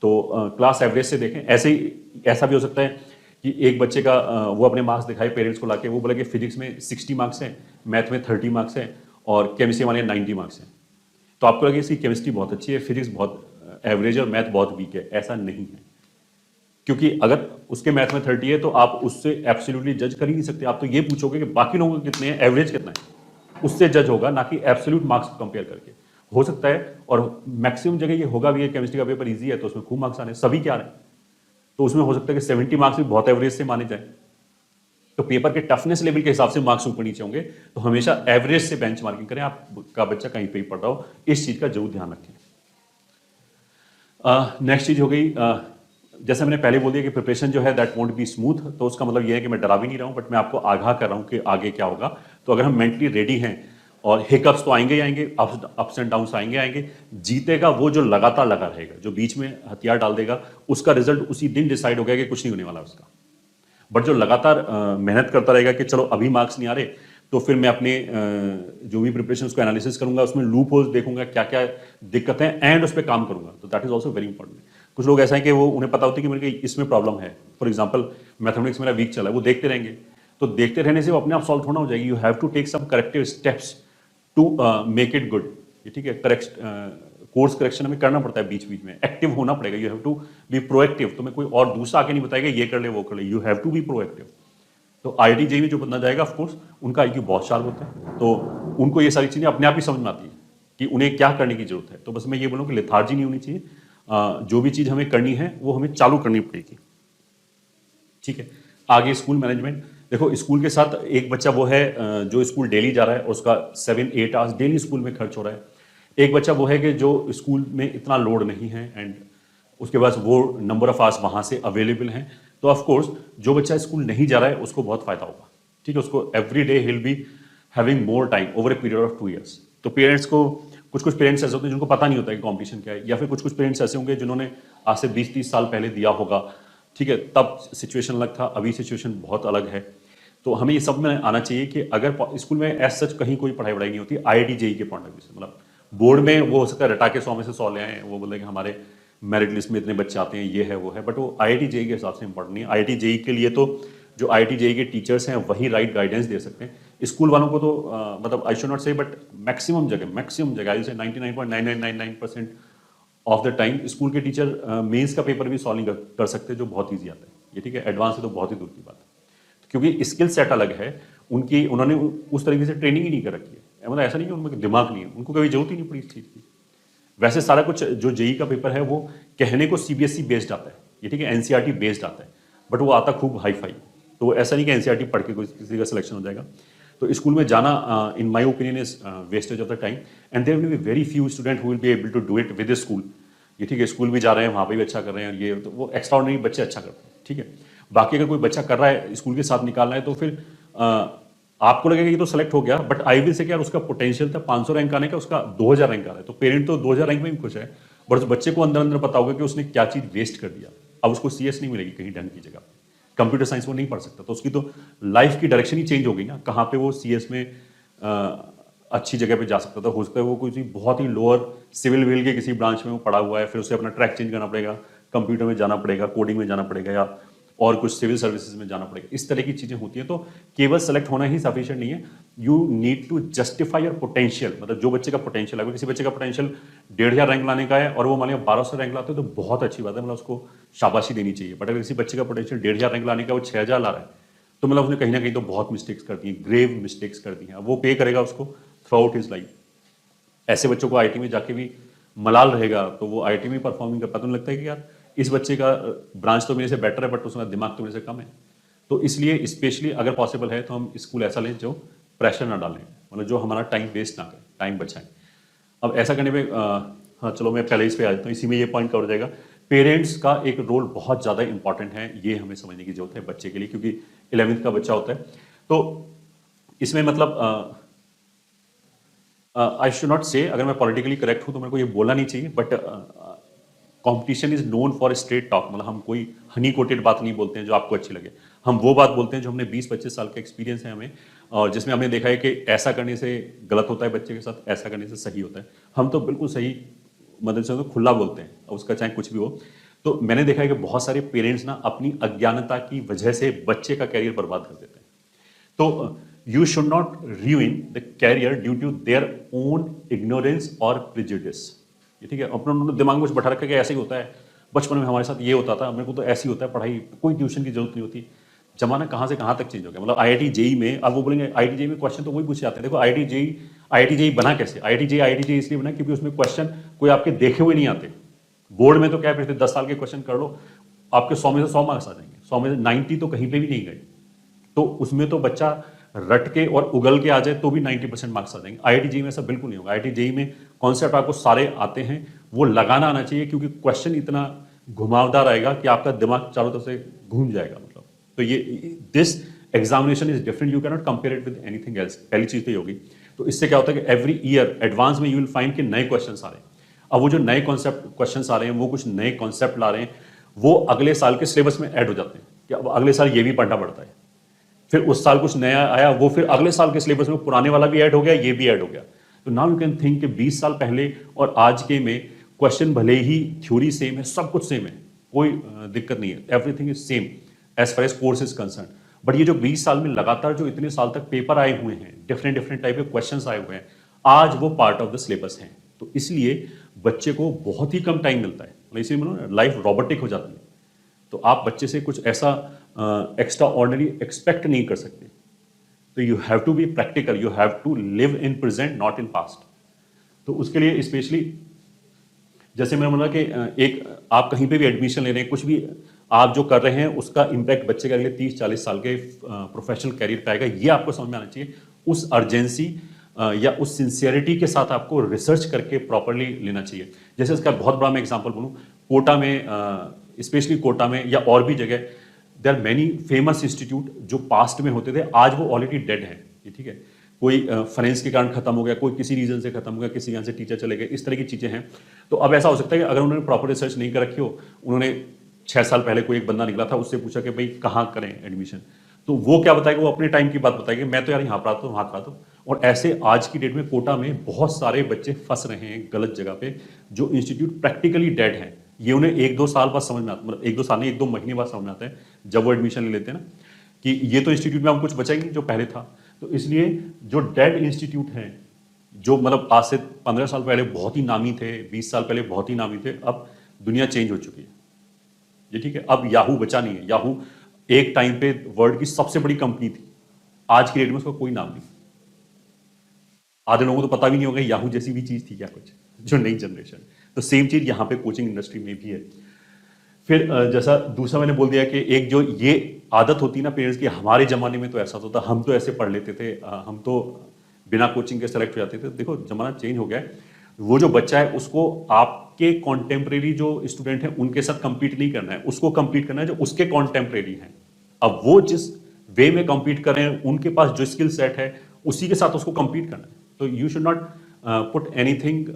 तो क्लास एवरेज से देखें। ऐसे ही ऐसा भी हो सकता है कि एक बच्चे का वो अपने मार्क्स दिखाए पेरेंट्स को लाके, वो बोला कि फिजिक्स में 60 मार्क्स हैं, मैथ में 30 मार्क्स हैं और केमिस्ट्री वाले 90 मार्क्स हैं। तो आपको लगे इसकी केमिस्ट्री बहुत अच्छी है, फिजिक्स बहुत एवरेज है और मैथ बहुत वीक है। ऐसा नहीं है, क्योंकि अगर उसके मैथ में 30 है तो आप उससे एब्सोल्युटली जज कर ही नहीं सकते। आप तो ये पूछोगे कि बाकी लोगों के कितने हैं, एवरेज कितना है, उससे जज होगा, ना कि एब्सोल्यूट मार्क्स कंपेयर करके। हो सकता है, और मैक्सिमम जगह ये होगा भी है, केमिस्ट्री का पेपर इजी है तो उसमें खूब मार्क्स आने, सभी क्या रहे हैं, तो उसमें हो सकता है कि 70 मार्क्स भी बहुत एवरेज से माने जाए। तो पेपर के टफनेस लेवल के हिसाब से मार्क्स ऊपर नीचे होंगे। तो हमेशा एवरेज से बेंच मार्किंग करें, आपका बच्चा कहीं पे ही पढ़ रहा हो, इस चीज का जरूर ध्यान रखें। नेक्स्ट चीज हो गई, जैसे मैंने पहले बोल दिया कि प्रिपरेशन जो है दैट वोंट बी स्मूथ, तो उसका मतलब ये है कि मैं डरा भी नहीं रहा हूं, बट मैं आपको आगाह कर रहा हूं कि आगे क्या होगा। तो अगर हम मेंटली रेडी हैं, और हिकअप्स तो आएंगे ही आएंगे, अप्स एंड डाउन्स आएंगे आएंगे, जीतेगा वो जो लगातार लगा रहेगा, जो बीच में हथियार डाल देगा उसका रिजल्ट उसी दिन डिसाइड हो गया कि कुछ नहीं होने वाला उसका। बट जो लगातार मेहनत करता रहेगा कि चलो अभी मार्क्स नहीं आ रहे, तो फिर मैं अपने जो भी प्रिपरेशन उसको एनालिसिस करूंगा, उसमें लूप होल्स देखूंगा, क्या क्या दिक्कतें हैं, एंड उस पर काम करूंगा। तो that is also very important. कुछ लोग ऐसा है कि वो उन्हें पता होती है कि मेरे को इसमें प्रॉब्लम है, फॉर एग्जाम्पल मैथमेटिक्स मेरा वीक चला है, वो देखते रहेंगे, तो देखते रहने से वो अपने आप सॉल्व थोड़ा हो जाएगी। You have to take some corrective steps to make it good, ठीक है। करेक्ट कोर्स करेक्शन हमें करना पड़ता है, बीच बीच में एक्टिव होना पड़ेगा। You have to be proactive. तुम्हें कोई और दूसरा आके नहीं बताएगा ये कर ले वो कर ले, you have to be proactive. तो आईआईटी जेईई में जो बंदा जाएगा, ऑफ कोर्स उनका आईक्यू बहुत शार्प होता है, तो उनको ये सारी चीजें अपने आप ही समझ में आती है कि उन्हें क्या करने की जरूरत है। तो बस मैं ये बोलूँ कि लेथार्जी नहीं होनी चाहिए, जो भी चीज हमें करनी है वो हमें चालू करनी पड़ेगी, ठीक है। आगे स्कूल मैनेजमेंट, देखो स्कूल के साथ एक बच्चा वो है जो स्कूल डेली जा रहा है और उसका 7-8 आवर्स डेली स्कूल में खर्च हो रहा है। एक बच्चा वो है कि जो स्कूल में इतना लोड नहीं है एंड उसके पास वो नंबर ऑफ आवर्स वहां से अवेलेबल हैं। तो ऑफ कोर्स जो बच्चा स्कूल नहीं जा रहा है उसको बहुत फायदा होगा, ठीक है। उसको every day hill be having more time over a period of 2 years. तो पेरेंट्स को, कुछ पेरेंट्स ऐसे होते हैं जिनको पता नहीं होता है कि कॉम्पिटिशन क्या है, या फिर कुछ पेरेंट्स ऐसे होंगे जिन्होंने आज से 20-30 साल पहले दिया होगा, ठीक है, तब सिचुएशन अलग था, अभी सिचुएशन बहुत अलग है। तो हमें ये सब में आना चाहिए कि अगर स्कूल में एज सच कहीं कोई पढ़ाई वढ़ाई नहीं होती, आईआईटी जेईई के पॉइंट ऑफ व्यू से, मतलब बोर्ड में वो हो सकता है रटा के 100 में से 100 ले आए, वो बोले कि हमारे मेरिट लिस्ट में इतने बच्चे आते हैं, ये है वो है, बट वो आईआईटी जेईई के हिसाब से इंपॉर्टेंट नहीं है। आईआईटी जेईई के लिए तो जो आईआईटी जेईई के टीचर्स हैं वही राइट गाइडेंस दे सकते हैं। स्कूल वालों को तो मतलब आई शुड नॉट से, बट मैक्सिमम जगह आई से 99.9999% ऑफ द टाइम स्कूल के टीचर मेंस का पेपर भी सॉल्व नहीं कर सकते, जो बहुत ईजी आता है, ये ठीक है। एडवांस है तो बहुत ही दूर की बात है, क्योंकि स्किल सेट अलग है उनकी, उन्होंने उस तरीके से ट्रेनिंग ही नहीं कर रखी है। मतलब ऐसा नहीं कि उनमें दिमाग नहीं है, उनको कभी जरूरत ही नहीं पड़ी इस चीज़ की। वैसे सारा कुछ जो जेईई का पेपर है वो कहने को सीबीएसई बेस्ड आता है, ये ठीक है, एनसीईआरटी बेस्ड आता है, बट वो आता खूब हाई फाई। तो ऐसा नहीं कि एनसीईआरटी पढ़ के किसी का सिलेक्शन हो जाएगा। तो स्कूल में जाना in my opinion is wastage of the time, and there will be very few student who will be able to do it with school. ये ठीक है, स्कूल भी जा रहे हैं, वहाँ पे भी अच्छा कर रहे हैं, ये तो वो एक्स्ट्रा ऑर्डिनरी बच्चे अच्छा करते हैं, ठीक है। बाकी अगर कोई बच्चा कर रहा है स्कूल के साथ निकालना है तो फिर आपको लगेगा ये तो सेलेक्ट हो गया, बट आई विल से क्या उसका पोटेंशियल था 500 रैंक आने का, उसका 2000 रैंक आ रहा है, तो पेरेंट तो 2000 रैंक में भी खुश है, बट उस बच्चे को अंदर अंदर पता होगा कि उसने क्या चीज़ वेस्ट कर दिया। अब उसको CS नहीं मिलेगी कहीं ढंग की जगह, कंप्यूटर साइंस वो नहीं पढ़ सकता, तो उसकी तो लाइफ की डायरेक्शन ही चेंज हो गई ना। कहाँ पे वो CS में अच्छी जगह पे जा सकता था, हो सकता है वो कोई बहुत ही लोअर सिविल विल के किसी ब्रांच में वो पढ़ा हुआ है, फिर उसे अपना ट्रैक चेंज करना पड़ेगा, कंप्यूटर में जाना पड़ेगा, कोडिंग में जाना पड़ेगा, या और कुछ सिविल सर्विसेज में जाना पड़ेगा। इस तरह की चीजें होती हैं, तो केवल सेलेक्ट होना ही सफिशिएंट नहीं है, you need to justify your potential. मतलब जो बच्चे का पोटेंशियल है, किसी बच्चे का पोटेंशियल 1500 रैंक लाने का है और वो मान लिया 1200 रैंक लाते हैं, तो बहुत अच्छी बात है, मतलब उसको शाबाशी देनी चाहिए। बट अगर किसी बच्चे का पोटेंशियल 1500 रैंक लाने का वो 6000 ला रहा है, तो मतलब उसने कहीं ना कहीं तो बहुत मिस्टेक्स कर दी, ग्रेव मिस्टेक्स कर दी हैं, वो पे करेगा उसको थ्रू आउट हिज लाइफ। ऐसे बच्चों को IT में जाके भी मलाल रहेगा, तो वो IT में परफॉर्मिंग कर पाता, तो लगता है कि यार इस बच्चे का ब्रांच तो मेरे से बेटर है, बट उसका दिमाग तो मेरे से कम है। तो इसलिए स्पेशली अगर पॉसिबल है तो हम स्कूल ऐसा लें जो प्रेशर ना डालें, मतलब जो हमारा टाइम वेस्ट ना करें, टाइम बचाएं। अब ऐसा करने में हाँ चलो मैं पहले इस पे आ जाता हूँ, इसी में ये पॉइंट कवर हो जाएगा। पेरेंट्स का एक रोल बहुत ज़्यादा इंपॉर्टेंट है, ये हमें समझने की जरूरत है बच्चे के लिए, क्योंकि 11th का बच्चा होता है। तो इसमें मतलब आई शुड नॉट से, अगर मैं पॉलिटिकली करेक्ट हूं तो मेरे को ये बोलना नहीं चाहिए, but competition is known for straight talk. मतलब हम कोई हनी कोटेड बात नहीं बोलते हैं जो आपको अच्छी लगे, हम वो बात बोलते हैं जो हमने 20-25 साल का एक्सपीरियंस है हमें, और जिसमें हमने देखा है कि ऐसा करने से गलत होता है बच्चे के साथ, ऐसा करने से सही होता है। हम तो बिल्कुल सही मदद से तो खुला बोलते हैं, उसका चाहे कुछ भी हो। तो मैंने देखा है कि बहुत सारे पेरेंट्स ना अपनी अज्ञानता की वजह से बच्चे का कैरियर बर्बाद कर देते हैं। तो you should not ruin the career due to their own ignorance or prejudice। ये ठीक है, अपना उन्होंने दिमाग में कुछ बैठा रखा कि ऐसे ही होता है, बचपन में हमारे साथ ये होता था, मेरे को तो ऐसे ही होता है, पढ़ाई कोई ट्यूशन की जरूरत नहीं होती। जमाना कहाँ से कहाँ तक चेंज हो गया। मतलब IIT JEE में अब वो बोलेंगे IIT JEE में क्वेश्चन तो वही पूछे जाते हैं। देखो IIT JEE बना कैसे, IIT JEE इसलिए बना क्योंकि उसमें क्वेश्चन कोई आपके देखे हुए नहीं आते। बोर्ड में तो क्या है, पिछले 10 साल के क्वेश्चन कर लो, आपके 100 में से 100 मार्क्स आ जाएंगे, 100 में से 90 तो कहीं पे भी नहीं गए। तो उसमें तो बच्चा रट के और उगल के आ जाए तो भी 90% मार्क्स आ जाएंगे। IIT JEE में ऐसा बिल्कुल नहीं होगा। IIT JEE में कॉन्सेप्ट आपको सारे आते हैं, वो लगाना आना चाहिए, क्योंकि क्वेश्चन इतना घुमावदार आएगा कि आपका दिमाग चारों तरफ से घूम जाएगा। मतलब तो ये this examination is different, you can not compare it with anything else. पहली चीज तो ये होगी। तो इससे क्या होता है कि एवरी ईयर एडवांस में यू विल फाइंड कि नए क्वेश्चन आ रहे हैं। अब वो जो नए कॉन्सेप्ट क्वेश्चन आ रहे हैं, वो कुछ नए कॉन्सेप्ट ला रहे हैं, वो अगले साल के सिलेबस में ऐड हो जाते हैं कि अब अगले साल ये भी पढ़ना पड़ता है। फिर उस साल कुछ नया आया, वो फिर अगले साल के सिलेबस में पुराने वाला भी ऐड हो गया, ये भी ऐड हो गया। तो नाउ यू कैन थिंक कि 20 साल पहले और आज के में क्वेश्चन भले ही थ्योरी सेम है, सब कुछ सेम है, कोई दिक्कत नहीं है, everything is same as far as course is concerned. But ये जो 20 साल में लगातार जो इतने साल तक पेपर आए हुए हैं, डिफरेंट डिफरेंट टाइप के क्वेश्चन आए हुए हैं, आज वो पार्ट ऑफ द सिलेबस हैं। तो इसलिए बच्चे को बहुत ही कम टाइम मिलता है, इसलिए लाइफ रोबोटिक हो जाती है। तो आप बच्चे से कुछ ऐसा एक्स्ट्रा ऑर्डिनरी एक्सपेक्ट नहीं कर सकते। तो you have to be practical, you have to live in present not in past. तो उसके लिए स्पेशली जैसे मैंने बोला कि एक आप कहीं पे भी एडमिशन ले रहे हैं, कुछ भी आप जो कर रहे हैं, उसका इम्पैक्ट बच्चे के अगले 30-40 साल के प्रोफेशनल कैरियर पे आएगा, ये आपको समझ में आना चाहिए। उस अर्जेंसी या उस सिंसियरिटी के साथ आपको रिसर्च करके प्रॉपरली लेना चाहिए। जैसे इसका बहुत बड़ा मैं एग्जांपल बोलूं, कोटा में स्पेशली कोटा में या और भी जगह, there are many famous institute जो पास्ट में होते थे, आज वो ऑलरेडी डेड हैं। ठीक है, कोई फाइनेंस के कारण खत्म हो गया, कोई किसी रीजन से खत्म हो गया, किसी यहाँ से टीचर चले गए, इस तरह की चीजें हैं। तो अब ऐसा हो सकता है कि अगर उन्होंने प्रॉपर रिसर्च नहीं कर रखी हो, उन्होंने 6 साल पहले कोई एक बंदा निकला था, उससे पूछा कि भाई कहाँ करें एडमिशन, तो वो क्या बताएगा, वो अपने टाइम की बात बताएगा, मैं तो यार यहाँ पर आता हूँ, वहाँ कराता हूँ। और ऐसे आज की डेट में कोटा में बहुत सारे बच्चे फंस रहे हैं गलत जगह पे, जो इंस्टीट्यूट प्रैक्टिकली डेड हैं। ये उन्हें 1-2 साल बाद समझ में आता, मतलब 1-2 साल नहीं, 1-2 महीने बाद समझ में आता है जब वो एडमिशन ले लेते हैं ना, कि ये तो इंस्टीट्यूट में हम कुछ बचा ही नहीं जो पहले था। तो इसलिए जो डेड इंस्टीट्यूट हैं, जो मतलब आज से 15 साल पहले बहुत ही नामी थे, 20 साल पहले बहुत ही नामी थे, अब दुनिया चेंज हो चुकी है। ये ठीक है, अब याहू बचा नहीं है। याहू एक टाइम पे वर्ल्ड की सबसे बड़ी कंपनी थी, आज की डेट में उसका कोई नाम नहीं। आधे लोगों को तो पता भी नहीं होगा याहू जैसी भी चीज थी क्या कुछ, जो नई जनरेशन। तो सेम चीज यहाँ पे कोचिंग इंडस्ट्री में भी है। फिर जैसा दूसरा मैंने बोल दिया कि एक जो ये आदत होती है ना पेरेंट्स की, हमारे ज़माने में तो ऐसा होता था, हम तो ऐसे पढ़ लेते थे, हम तो बिना कोचिंग के सेलेक्ट हो जाते थे। देखो ज़माना चेंज हो गया है। वो जो बच्चा है उसको आपके कॉन्टेम्परेरी जो स्टूडेंट हैं उनके साथ compete नहीं करना है, उसको compete करना है जो उसके कॉन्टेम्परेरी हैं। अब वो जिस वे में compete कर रहे हैं, उनके पास जो स्किल सेट है उसी के साथ उसको compete करना है। तो you should not put anything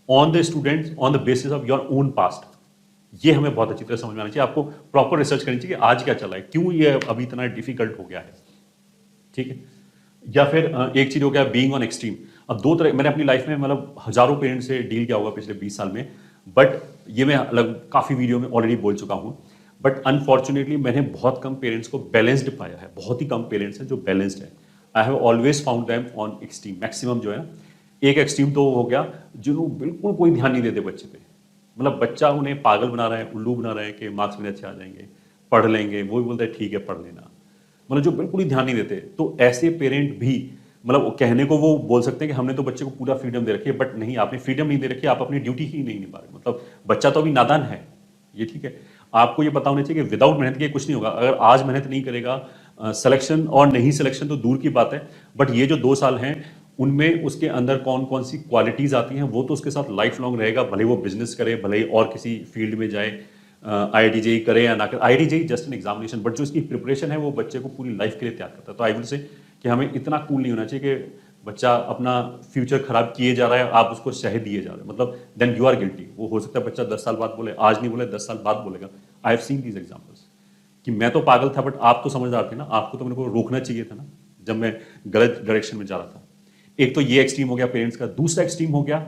on the students on the basis of your own past. ये हमें बहुत अच्छी तरह समझ में आना चाहिए। आपको प्रॉपर रिसर्च करनी चाहिए कि आज क्या चला है, क्यों ये अभी इतना डिफिकल्ट हो गया है। ठीक है। या फिर एक चीज हो गया बीइंग ऑन एक्सट्रीम। अब दो तरह, मैंने अपनी लाइफ में मतलब हजारों पेरेंट्स से डील किया होगा पिछले 20 साल में, बट ये मैं अलग काफी वीडियो में ऑलरेडी बोल चुका हूं। बट अनफॉर्चुनेटली मैंने बहुत कम पेरेंट्स को बैलेंस्ड पाया है, बहुत ही कम पेरेंट्स हैं जो बैलेंस्ड है। I have always found them on extreme. Maximum जो है ना, एक एक्सट्रीम तो हो गया जिन्होंने बिल्कुल कोई ध्यान नहीं देते बच्चे पे, मतलब बच्चा उन्हें पागल बना रहा है, उल्लू बना रहा है कि मार्क्स मेरे अच्छे आ जाएंगे, पढ़ लेंगे, वो भी बोलता है ठीक है पढ़ लेना, मतलब जो बिल्कुल ही ध्यान नहीं देते। तो ऐसे पेरेंट भी, मतलब वो कहने को वो बोल सकते हैं कि हमने तो बच्चे को पूरा फ्रीडम दे रखी है, बट नहीं, आपने फ्रीडम नहीं दे रखी है, आप अपनी ड्यूटी ही नहीं निभा रहे। मतलब बच्चा तो अभी नादान है, ये ठीक है। आपको ये पता होना चाहिए कि विदाउट मेहनत के कुछ नहीं होगा। अगर आज मेहनत नहीं करेगा, सिलेक्शन और नहीं सिलेक्शन तो दूर की बात है, बट ये जो 2 साल हैं उनमें उसके अंदर कौन कौन सी क्वालिटीज आती हैं वो तो उसके साथ लाइफ लॉन्ग रहेगा। भले वो बिजनेस करे, भले ही और किसी फील्ड में जाए, IIT JEE करे या ना करे। IIT JEE just an examination, but जो इसकी प्रिपरेशन है वो बच्चे को पूरी लाइफ के लिए तैयार करता है। तो आई विल से कि हमें इतना कूल नहीं होना चाहिए कि बच्चा अपना फ्यूचर खराब किए जा रहा है, आप उसको शह दिए जा रहे हैं, मतलब देन यू आर गिल्टी। वो हो सकता है बच्चा 10 साल बाद बोले, आज नहीं बोले 10 साल बाद बोलेगा। I have seen these examples कि मैं तो पागल था बट आप तो समझदार थे ना, आपको तो मेरे को रोकना चाहिए था ना जब मैं गलत डायरेक्शन में जा रहा था। एक तो ये एक्सट्रीम हो गया पेरेंट्स का। दूसरा एक्सट्रीम हो गया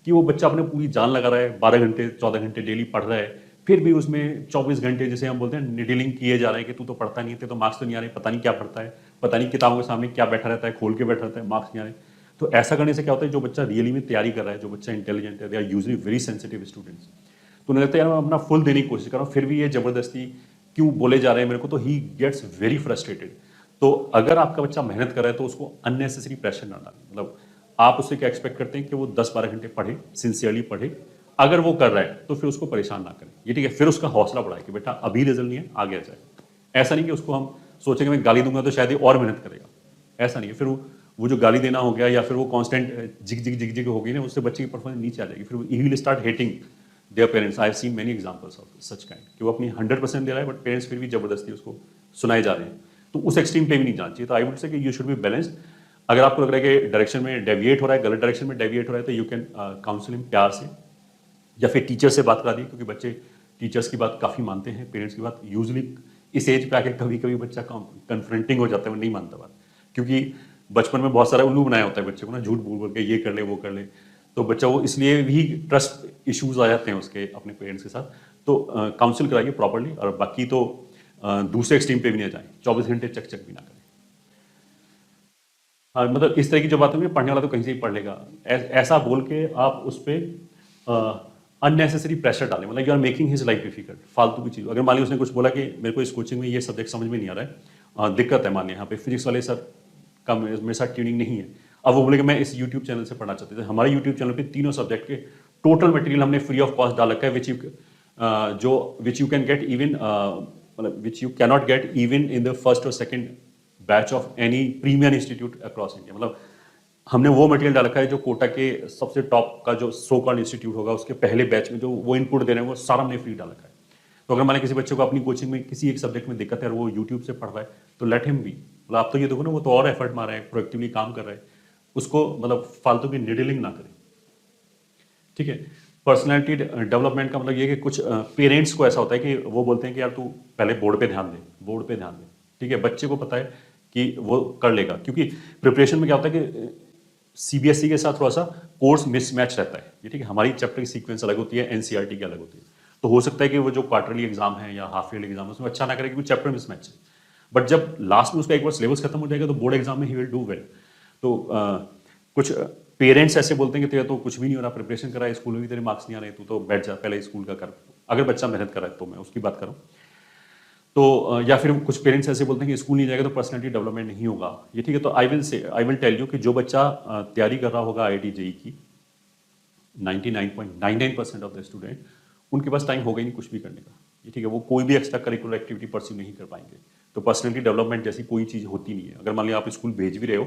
कि वो बच्चा अपने पूरी जान लगा रहा है, 12 घंटे 14 घंटे डेली पढ़ रहा है, फिर भी उसमें 24 घंटे जैसे हम बोलते हैं निडलिंग किए जा रहे हैं कि तू तो पढ़ता नहीं है, तो मार्क्स तो नहीं आ रहे, पता नहीं क्या पढ़ता है, पता नहीं किताबों के सामने क्या बैठा रहता है, खोल के बैठा रहता है, मार्क्स नहीं आ रहे। तो ऐसा करने से क्या होता है, जो बच्चा रियली में तैयारी कर रहा है, जो बच्चा इंटेलिजेंट है, they are usually very sensitive students, तो उन्हें लगता है यार मैं अपना फुल देने की कोशिश कर रहा हूँ, फिर भी ये जबरदस्ती क्यों बोले जा रहे हैं मेरे को, तो ही गेट्स वेरी फ्रस्ट्रेटेड। तो अगर आपका बच्चा मेहनत कर रहा है तो उसको अननेसेसरी प्रेशर ना डालें। मतलब आप उससे क्या एक्सपेक्ट करते हैं कि वो 10-12 घंटे पढ़े, सिंसियरली पढ़े। अगर वो कर रहा है तो फिर उसको परेशान ना करें, ये ठीक है। फिर उसका हौसला बढ़ाए कि बेटा अभी रिजल्ट नहीं है, आगे आ जाए। ऐसा नहीं कि उसको हम सोचेंगे मैं गाली दूंगा तो शायद ये और मेहनत करेगा, ऐसा नहीं है। फिर वो जो गाली देना हो गया या फिर वो कांस्टेंट जिग जिग होगी ना, उससे बच्चे की परफॉर्मेंस नीचे आ जाएगी, फिर he will start hating their parents. I have seen many examples of such kind कि वो अपनी 100% दे रहा है बट पेरेंट्स फिर भी जबरदस्ती उसको सुनाए जा रहे हैं। तो उस एक्सट्रीम पे भी नहीं जाना चाहिए। तो आई वुड से कि यू शुड बी बैलेंस्ड। अगर आपको लग रहा है कि डायरेक्शन में डेविएट हो रहा है, गलत डायरेक्शन में डेविएट हो रहा है, तो यू कैन काउंसिल हिम प्यार से, या फिर टीचर से बात करा दी, क्योंकि बच्चे टीचर्स की बात काफ़ी मानते हैं, पेरेंट्स की बात यूजली इस एज पे आके कभी कभी बच्चा कन्फ्रंटिंग हो जाता है, वो नहीं मानता बात, क्योंकि बचपन में बहुत सारा उल्लू बनाया होता है बच्चे को ना, झूठ बोल बोल के ये कर ले वो कर ले। तो बच्चा वो इसलिए भी ट्रस्ट इश्यूज आ जाते हैं उसके अपने पेरेंट्स के साथ। तो काउंसिल कराइए प्रॉपरली, और बाकी तो दूसरे एक्सट्रीम पे भी नहीं जाए, 24 घंटे चक चक भी ना करें। हाँ, मतलब इस तरह की जो बात होगी, पढ़ने वाला तो कहीं से ही पढ़ लेगा, ऐसा बोल के आप उस पर अननेसेसरी प्रेशर डालें, मतलब you are making his life difficult, फालतू की चीज़। अगर मान ली उसने कुछ बोला कि मेरे को इस कोचिंग में ये सब्जेक्ट समझ में नहीं आ रहा है, दिक्कत है, मान लिया यहाँ पे फिजिक्स वाले सर का मेरे साथ ट्यूनिंग नहीं है, अब वो बोले कि मैं इस यूट्यूब चैनल से पढ़ना चाहते थे। हमारे यूट्यूब चैनल पे तीनों सब्जेक्ट के टोटल मटेरियल हमने फ्री ऑफ कॉस्ट डाल रखा है, which you can get even, मतलब which you cannot get even in the first और second batch of any premier institute across India. मतलब हमने वो मटेरियल डाल रखा है जो कोटा के सबसे टॉप का जो सो कॉल्ड इंस्टीट्यूट होगा उसके पहले बैच में जो वो इनपुट दे रहे हैं वो सारा हमने फ्री डाल रखा है। तो अगर मैंने किसी बच्चे को अपनी कोचिंग में किसी एक सब्जेक्ट में दिक्कत है और वो यूट्यूब से पढ़ रहा है तो लेट हिम बी। मतलब आप तो ये देखो ना, वो तो और एफर्ट मार रहा है, प्रोएक्टिवली काम कर रहा है, उसको मतलब फालतू की निडलिंग ना करें, ठीक है। पर्सनैलिटी डेवलपमेंट का मतलब ये कि कुछ पेरेंट्स को ऐसा होता है कि वो बोलते हैं कि यार तू पहले बोर्ड पे ध्यान दे, बोर्ड पे ध्यान दे, ठीक है। बच्चे को पता है कि वो कर लेगा, क्योंकि प्रिपरेशन में क्या होता है कि CBSE के साथ थोड़ा सा कोर्स मिसमैच रहता है, ये ठीक है। हमारी चैप्टर की सीक्वेंस अलग होती है, NCERT की अलग होती है, तो हो सकता है कि वो जो क्वार्टरली एग्जाम है या हाफ ईयरली एग्जाम है उसमें अच्छा ना करे क्योंकि चैप्टर मिसमैच है। बट जब लास्ट में उसका एक बार सिलेबस खत्म हो जाएगा तो बोर्ड एग्जाम में ही विल डू वेल। तो कुछ पेरेंट्स ऐसे बोलते हैं कि तेरा तो कुछ भी नहीं हो रहा, प्रिपरेशन करा है, स्कूल में भी तेरे मार्क्स नहीं आ रहे, तू तो बैठ जा पहले स्कूल का कर। अगर बच्चा मेहनत कर रहा है तो मैं उसकी बात कर रहा हूँ। तो या फिर कुछ पेरेंट्स ऐसे बोलते हैं कि स्कूल नहीं जाएगा तो पर्सनैलिटी डेवलपमेंट नहीं होगा, ये ठीक है। तो आई विल टेल यू कि जो बच्चा तैयारी कर रहा होगा IIT JEE की, 99.99% ऑफ द स्टूडेंट, उनके पास टाइम होगा ही नहीं कुछ भी करने का, ये ठीक है। वो कोई भी एक्स्ट्रा करिकुलर एक्टिविटी परस्यू नहीं कर पाएंगे। तो पर्सनैलिटी डेवलपमेंट जैसी कोई चीज़ होती नहीं है। अगर मान लिया आप स्कूल भेज भी रहे हो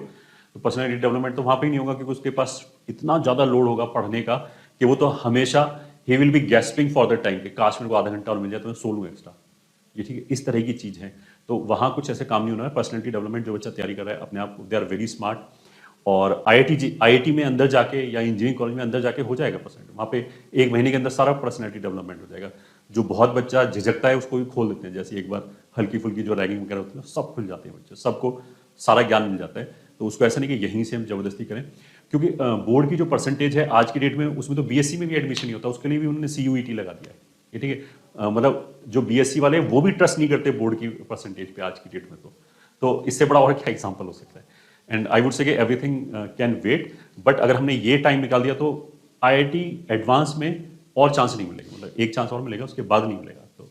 तो पर्सनैलिटी डेवलपमेंट तो वहाँ पे ही नहीं होगा, क्योंकि उसके पास इतना ज़्यादा लोड होगा पढ़ने का कि वो तो हमेशा he will be gasping for the time कि काश मेरे को आधा घंटा और मिल जाए तो मैं सो लूँ एक्स्ट्रा। ये ठीक है, इस तरह की चीज़ है। तो वहाँ कुछ ऐसे काम नहीं होना है। पर्सनैलिटी डेवलपमेंट जो बच्चा तैयारी कर रहा है अपने आप, दे आर वेरी स्मार्ट। और आईआईटी में अंदर जाके या इंजीनियरिंग कॉलेज में अंदर जाके हो जाएगा पर्सनैलिटी, वहाँ पे 1 महीने के अंदर सारा पर्सनैलिटी डेवलपमेंट हो जाएगा। जो बहुत बच्चा झिझकता है उसको भी खोल देते हैं, जैसे एक बार हल्की फुल्की जो रैगिंग वगैरह होती है सब खुल जाते हैं बच्चे, सबको सारा ज्ञान मिल जाता है। तो उसको ऐसा नहीं कि यहीं से हम जबरदस्ती करें, क्योंकि बोर्ड की जो परसेंटेज है आज की डेट में उसमें तो बीएससी में भी एडमिशन नहीं होता, उसके लिए भी उन्होंने सीयूईटी लगा दिया है। ये ठीक है, मतलब जो बीएससी वाले हैं वो भी ट्रस्ट नहीं करते बोर्ड की परसेंटेज पे आज की डेट में। तो इससे बड़ा और क्या एग्जाम्पल हो सकता है। एंड आई वुड से कि एवरीथिंग कैन वेट, बट अगर हमने ये टाइम निकाल दिया तो आईआईटी एडवांस में और चांस नहीं मिलेगा, मतलब एक चांस और मिलेगा, उसके बाद नहीं मिलेगा। तो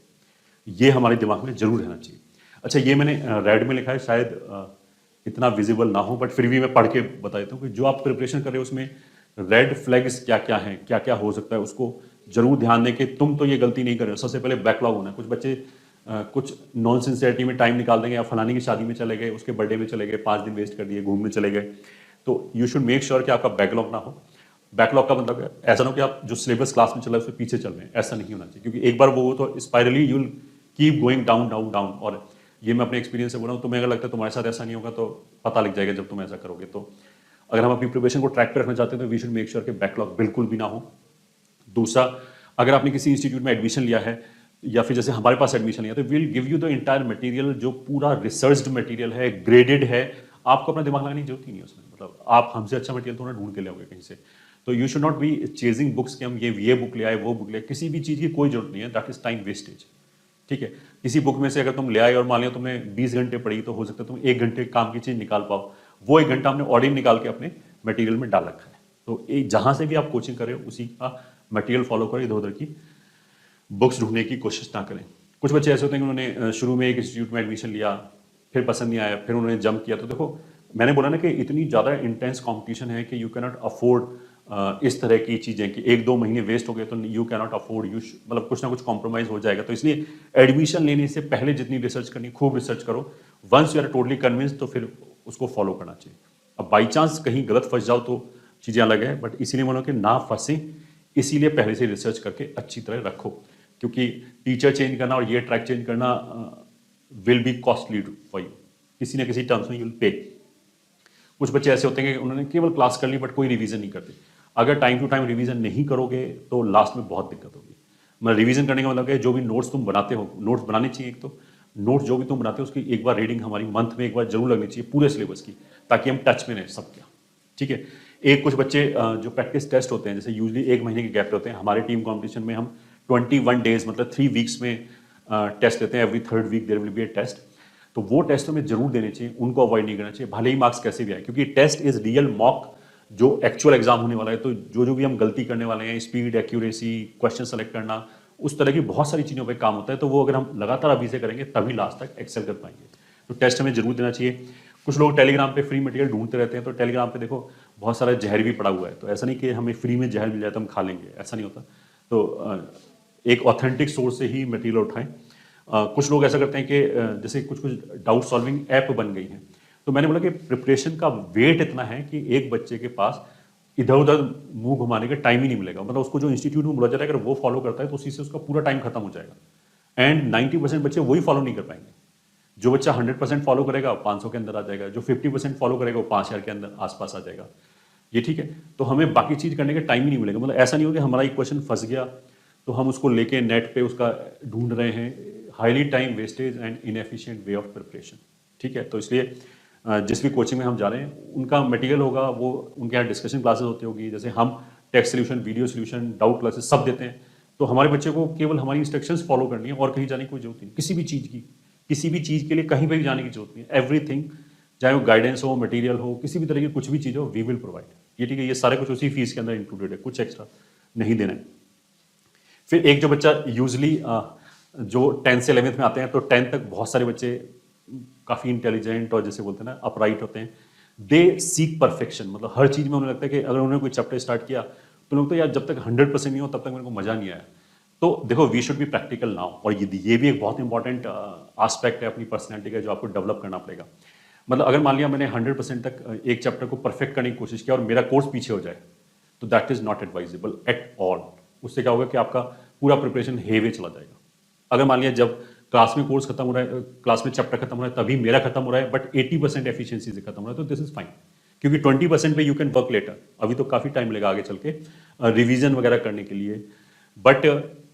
ये हमारे दिमाग में जरूर रहना चाहिए। अच्छा, ये मैंने रेड में लिखा है, शायद इतना विजिबल ना हो, बट फिर भी मैं पढ़ के बता देता हूँ कि जो आप प्रिपरेशन कर रहे हो उसमें रेड फ्लैग्स क्या क्या हैं, क्या क्या हो सकता है, उसको जरूर ध्यान दें कि तुम तो ये गलती नहीं कर रहे हो। सबसे पहले बैकलॉग होना है। कुछ बच्चे कुछ नॉन सिंसियरिटी में टाइम निकाल देंगे, या फलानी की शादी में चले गए, उसके बर्थडे में चले गए, 5 दिन वेस्ट कर दिए, घूमने चले गए। तो यू शुड मेक श्योर कि आपका बैकलॉग ना हो। बैकलॉग का मतलब ऐसा ना हो कि आप जो सिलेबस क्लास में चल रहा है उससे पीछे चल रहे हैं, ऐसा नहीं होना चाहिए, क्योंकि एक बार वो तो spirally you will keep going down down down. और ये मैं अपने एक्सपीरियंस से बोल रहा हूँ, तुम्हें अगर लगता है तुम्हारे साथ ऐसा नहीं होगा तो पता लग जाएगा जब तुम ऐसा करोगे। तो अगर हम अपनी प्रिपरेशन को ट्रैक पे रखना चाहते हैं तो वी शुड मेक श्योर कि बैकलॉग बिल्कुल भी ना हो। दूसरा, अगर आपने किसी इंस्टीट्यूट में एडमिशन लिया है या फिर जैसे हमारे पास एडमिशन लिया, तो will give you the entire material, जो पूरा रिसर्च्ड मटेरियल है, ग्रेडेड है। आपको अपना दिमाग लगाने की जरूरत ही नहीं है उसमें, मतलब आप हमसे अच्छा मटेरियल थोड़ा ढूंढ के लाओगे कहीं से। तो you should not be chasing books कि हम ये बुक ले आए, वो बुक ले आए, किसी भी चीज़ की कोई जरूरत नहीं है, दैट इज टाइम वेस्टेज। ठीक है, किसी बुक में से अगर तुम ले आए और मान लिया तुमने 20 घंटे पढ़ी, तो हो सकता है तुम 1 घंटे काम की चीज़ निकाल पाओ, वो 1 घंटा हमने ऑडियो निकाल के अपने मटेरियल में डाल रखा है। तो जहां से भी आप कोचिंग कर रहे हो उसी का मटेरियल फॉलो करें, इधर उधर की बुक्स ढूंढने की कोशिश ना करें। कुछ बच्चे ऐसे होते हैं कि उन्होंने शुरू में एक इंस्टीट्यूट में एडमिशन लिया, फिर पसंद नहीं आया, फिर उन्होंने जंप किया। तो देखो, मैंने बोला ना कि इतनी ज़्यादा इंटेंस कंपटीशन है कि यू कैन नॉट अफोर्ड इस तरह की चीज़ें कि 1-2 महीने वेस्ट हो गए तो यू कैन नॉट अफोर्ड, मतलब कुछ ना कुछ कॉम्प्रोमाइज़ हो जाएगा। तो इसलिए एडमिशन लेने से पहले जितनी रिसर्च करनी, खूब रिसर्च करो। Once you are totally convince तो फिर उसको फॉलो करना चाहिए। अब बाई चांस कहीं गलत फंस जाओ तो चीज़ें अलग है, बट इसीलिए बोलो कि ना फंसे, इसीलिए पहले से रिसर्च करके अच्छी तरह रखो, क्योंकि टीचर चेंज करना और ये ट्रैक चेंज करना will be costly for you, किसी ना किसी टर्म्स में यू विल पे। कुछ बच्चे ऐसे होते हैं कि उन्होंने केवल क्लास कर ली बट कोई रिवीजन नहीं करते। अगर टाइम टू टाइम रिवीजन नहीं करोगे तो लास्ट में बहुत दिक्कत होगी। मतलब रिवीजन करने का मतलब है जो भी नोट्स तुम बनाते हो, नोट्स बनाने चाहिए। एक तो नोट्स जो भी तुम बनाते हो उसकी एक बार रीडिंग हमारी मंथ में एक बार जरूर लगनी चाहिए, पूरे सिलेबस की, ताकि हम टच में रहें सब क्या। ठीक है, एक कुछ बच्चे जो प्रैक्टिस टेस्ट होते हैं, जैसे यूजली 1 महीने के गैप होते हैं, हमारे टीम कॉम्पिटिशन में हम 21 डेज मतलब 3 वीक्स में टेस्ट लेते हैं। Every 3rd week there will be a test. तो वो टेस्ट हमें जरूर देने चाहिए, उनको अवॉइड नहीं करना चाहिए, भले ही मार्क्स कैसे भी आए, क्योंकि टेस्ट इज रियल मॉक जो एक्चुअल एग्जाम होने वाला है। तो जो भी हम गलती करने वाले हैं, स्पीड, एक्यूरेसी, क्वेश्चन सेलेक्ट करना, उस तरह की बहुत सारी चीज़ों पे काम होता है। तो वो अगर हम लगातार अभी से करेंगे तभी लास्ट तक एक्सेल कर पाएंगे। तो टेस्ट हमें जरूर देना चाहिए। कुछ लोग टेलीग्राम पे फ्री मटेरियल ढूंढते रहते हैं, तो टेलीग्राम पे देखो बहुत सारा जहर भी पड़ा हुआ है। तो ऐसा नहीं कि हमें फ्री में जहर मिल जाए तो हम खा लेंगे, ऐसा नहीं होता। तो एक ऑथेंटिक सोर्स से ही मटेरियल उठाएं। कुछ लोग ऐसा करते हैं कि जैसे कुछ डाउट सॉल्विंग ऐप बन गई हैं। तो मैंने बोला कि प्रिपरेशन का वेट इतना है कि एक बच्चे के पास इधर उधर मुंह घुमाने का टाइम ही नहीं मिलेगा। मतलब उसको जो इंस्टीट्यूट में बोला जा रहा है अगर वो फॉलो करता है तो उसी से उसका पूरा टाइम खत्म हो जाएगा। एंड 90% बच्चे वही फॉलो नहीं कर पाएंगे। जो बच्चा 100% फॉलो करेगा 500 के अंदर आ जाएगा, जो 50% फॉलो करेगा वो 5000 के अंदर आसपास आ जाएगा। ये ठीक है, तो हमें बाकी चीज करने का टाइम ही नहीं मिलेगा। मतलब ऐसा नहीं हो कि हमारा एक क्वेश्चन फंस गया तो हम उसको लेके नेट पे उसका ढूंढ रहे हैं। Highly time wastage and inefficient way of preparation. ठीक है, तो इसलिए जिस भी कोचिंग में हम जा रहे हैं उनका मटेरियल होगा, वो उनके यहाँ डिस्कशन क्लासेस होती होगी, जैसे हम text solution, video solution, doubt classes सब देते हैं। तो हमारे बच्चे को केवल हमारी इंस्ट्रक्शंस फॉलो करनी है और कहीं जाने की कोई जरूरत नहीं, किसी भी चीज़ की, किसी भी चीज़ के लिए कहीं पर भी जाने की जरूरत नहीं है। एवरीथिंग, चाहे वो गाइडेंस हो, मटेरियल हो, किसी भी तरह की कुछ भी चीज़ हो, वी विल प्रोवाइड। ये ठीक है, ये सारे कुछ उसी फीस के अंदर इंक्लूडेड है, कुछ एक्स्ट्रा नहीं देना है। फिर एक जो बच्चा यूजली जो 10th से 11th में आते हैं, तो 10th तक बहुत सारे बच्चे काफ़ी इंटेलिजेंट और जैसे बोलते हैं ना अपराइट होते हैं। दे सीक परफेक्शन, मतलब हर चीज़ में उन्हें लगता है कि अगर उन्होंने कोई चैप्टर स्टार्ट किया तो लोग तो यार जब तक 100% नहीं हो तब तक मेरे को मज़ा नहीं आया। तो देखो we should be practical now, और ये भी एक बहुत इंपॉर्टेंट एस्पेक्ट है अपनी पर्सनैलिटी का जो आपको डेवलप करना पड़ेगा। मतलब अगर मान लिया मैंने 100% तक एक चैप्टर को परफेक्ट करने की कोशिश किया और मेरा कोर्स पीछे हो जाए, तो that is not advisable at all. उससे क्या होगा कि आपका पूरा प्रिपरेशन हेवे चला जाएगा। अगर मान लिया जब क्लास में कोर्स खत्म हो रहा है, क्लास में चैप्टर खत्म हो रहा है, तभी मेरा खत्म हो रहा है, बट 80% एफिशिएंसी से खत्म हो रहा है, तो दिस इज फाइन, क्योंकि 20% पे यू कैन वर्क लेटर। अभी तो काफी टाइम लगेगा आगे चल के रिवीजन वगैरह करने के लिए, बट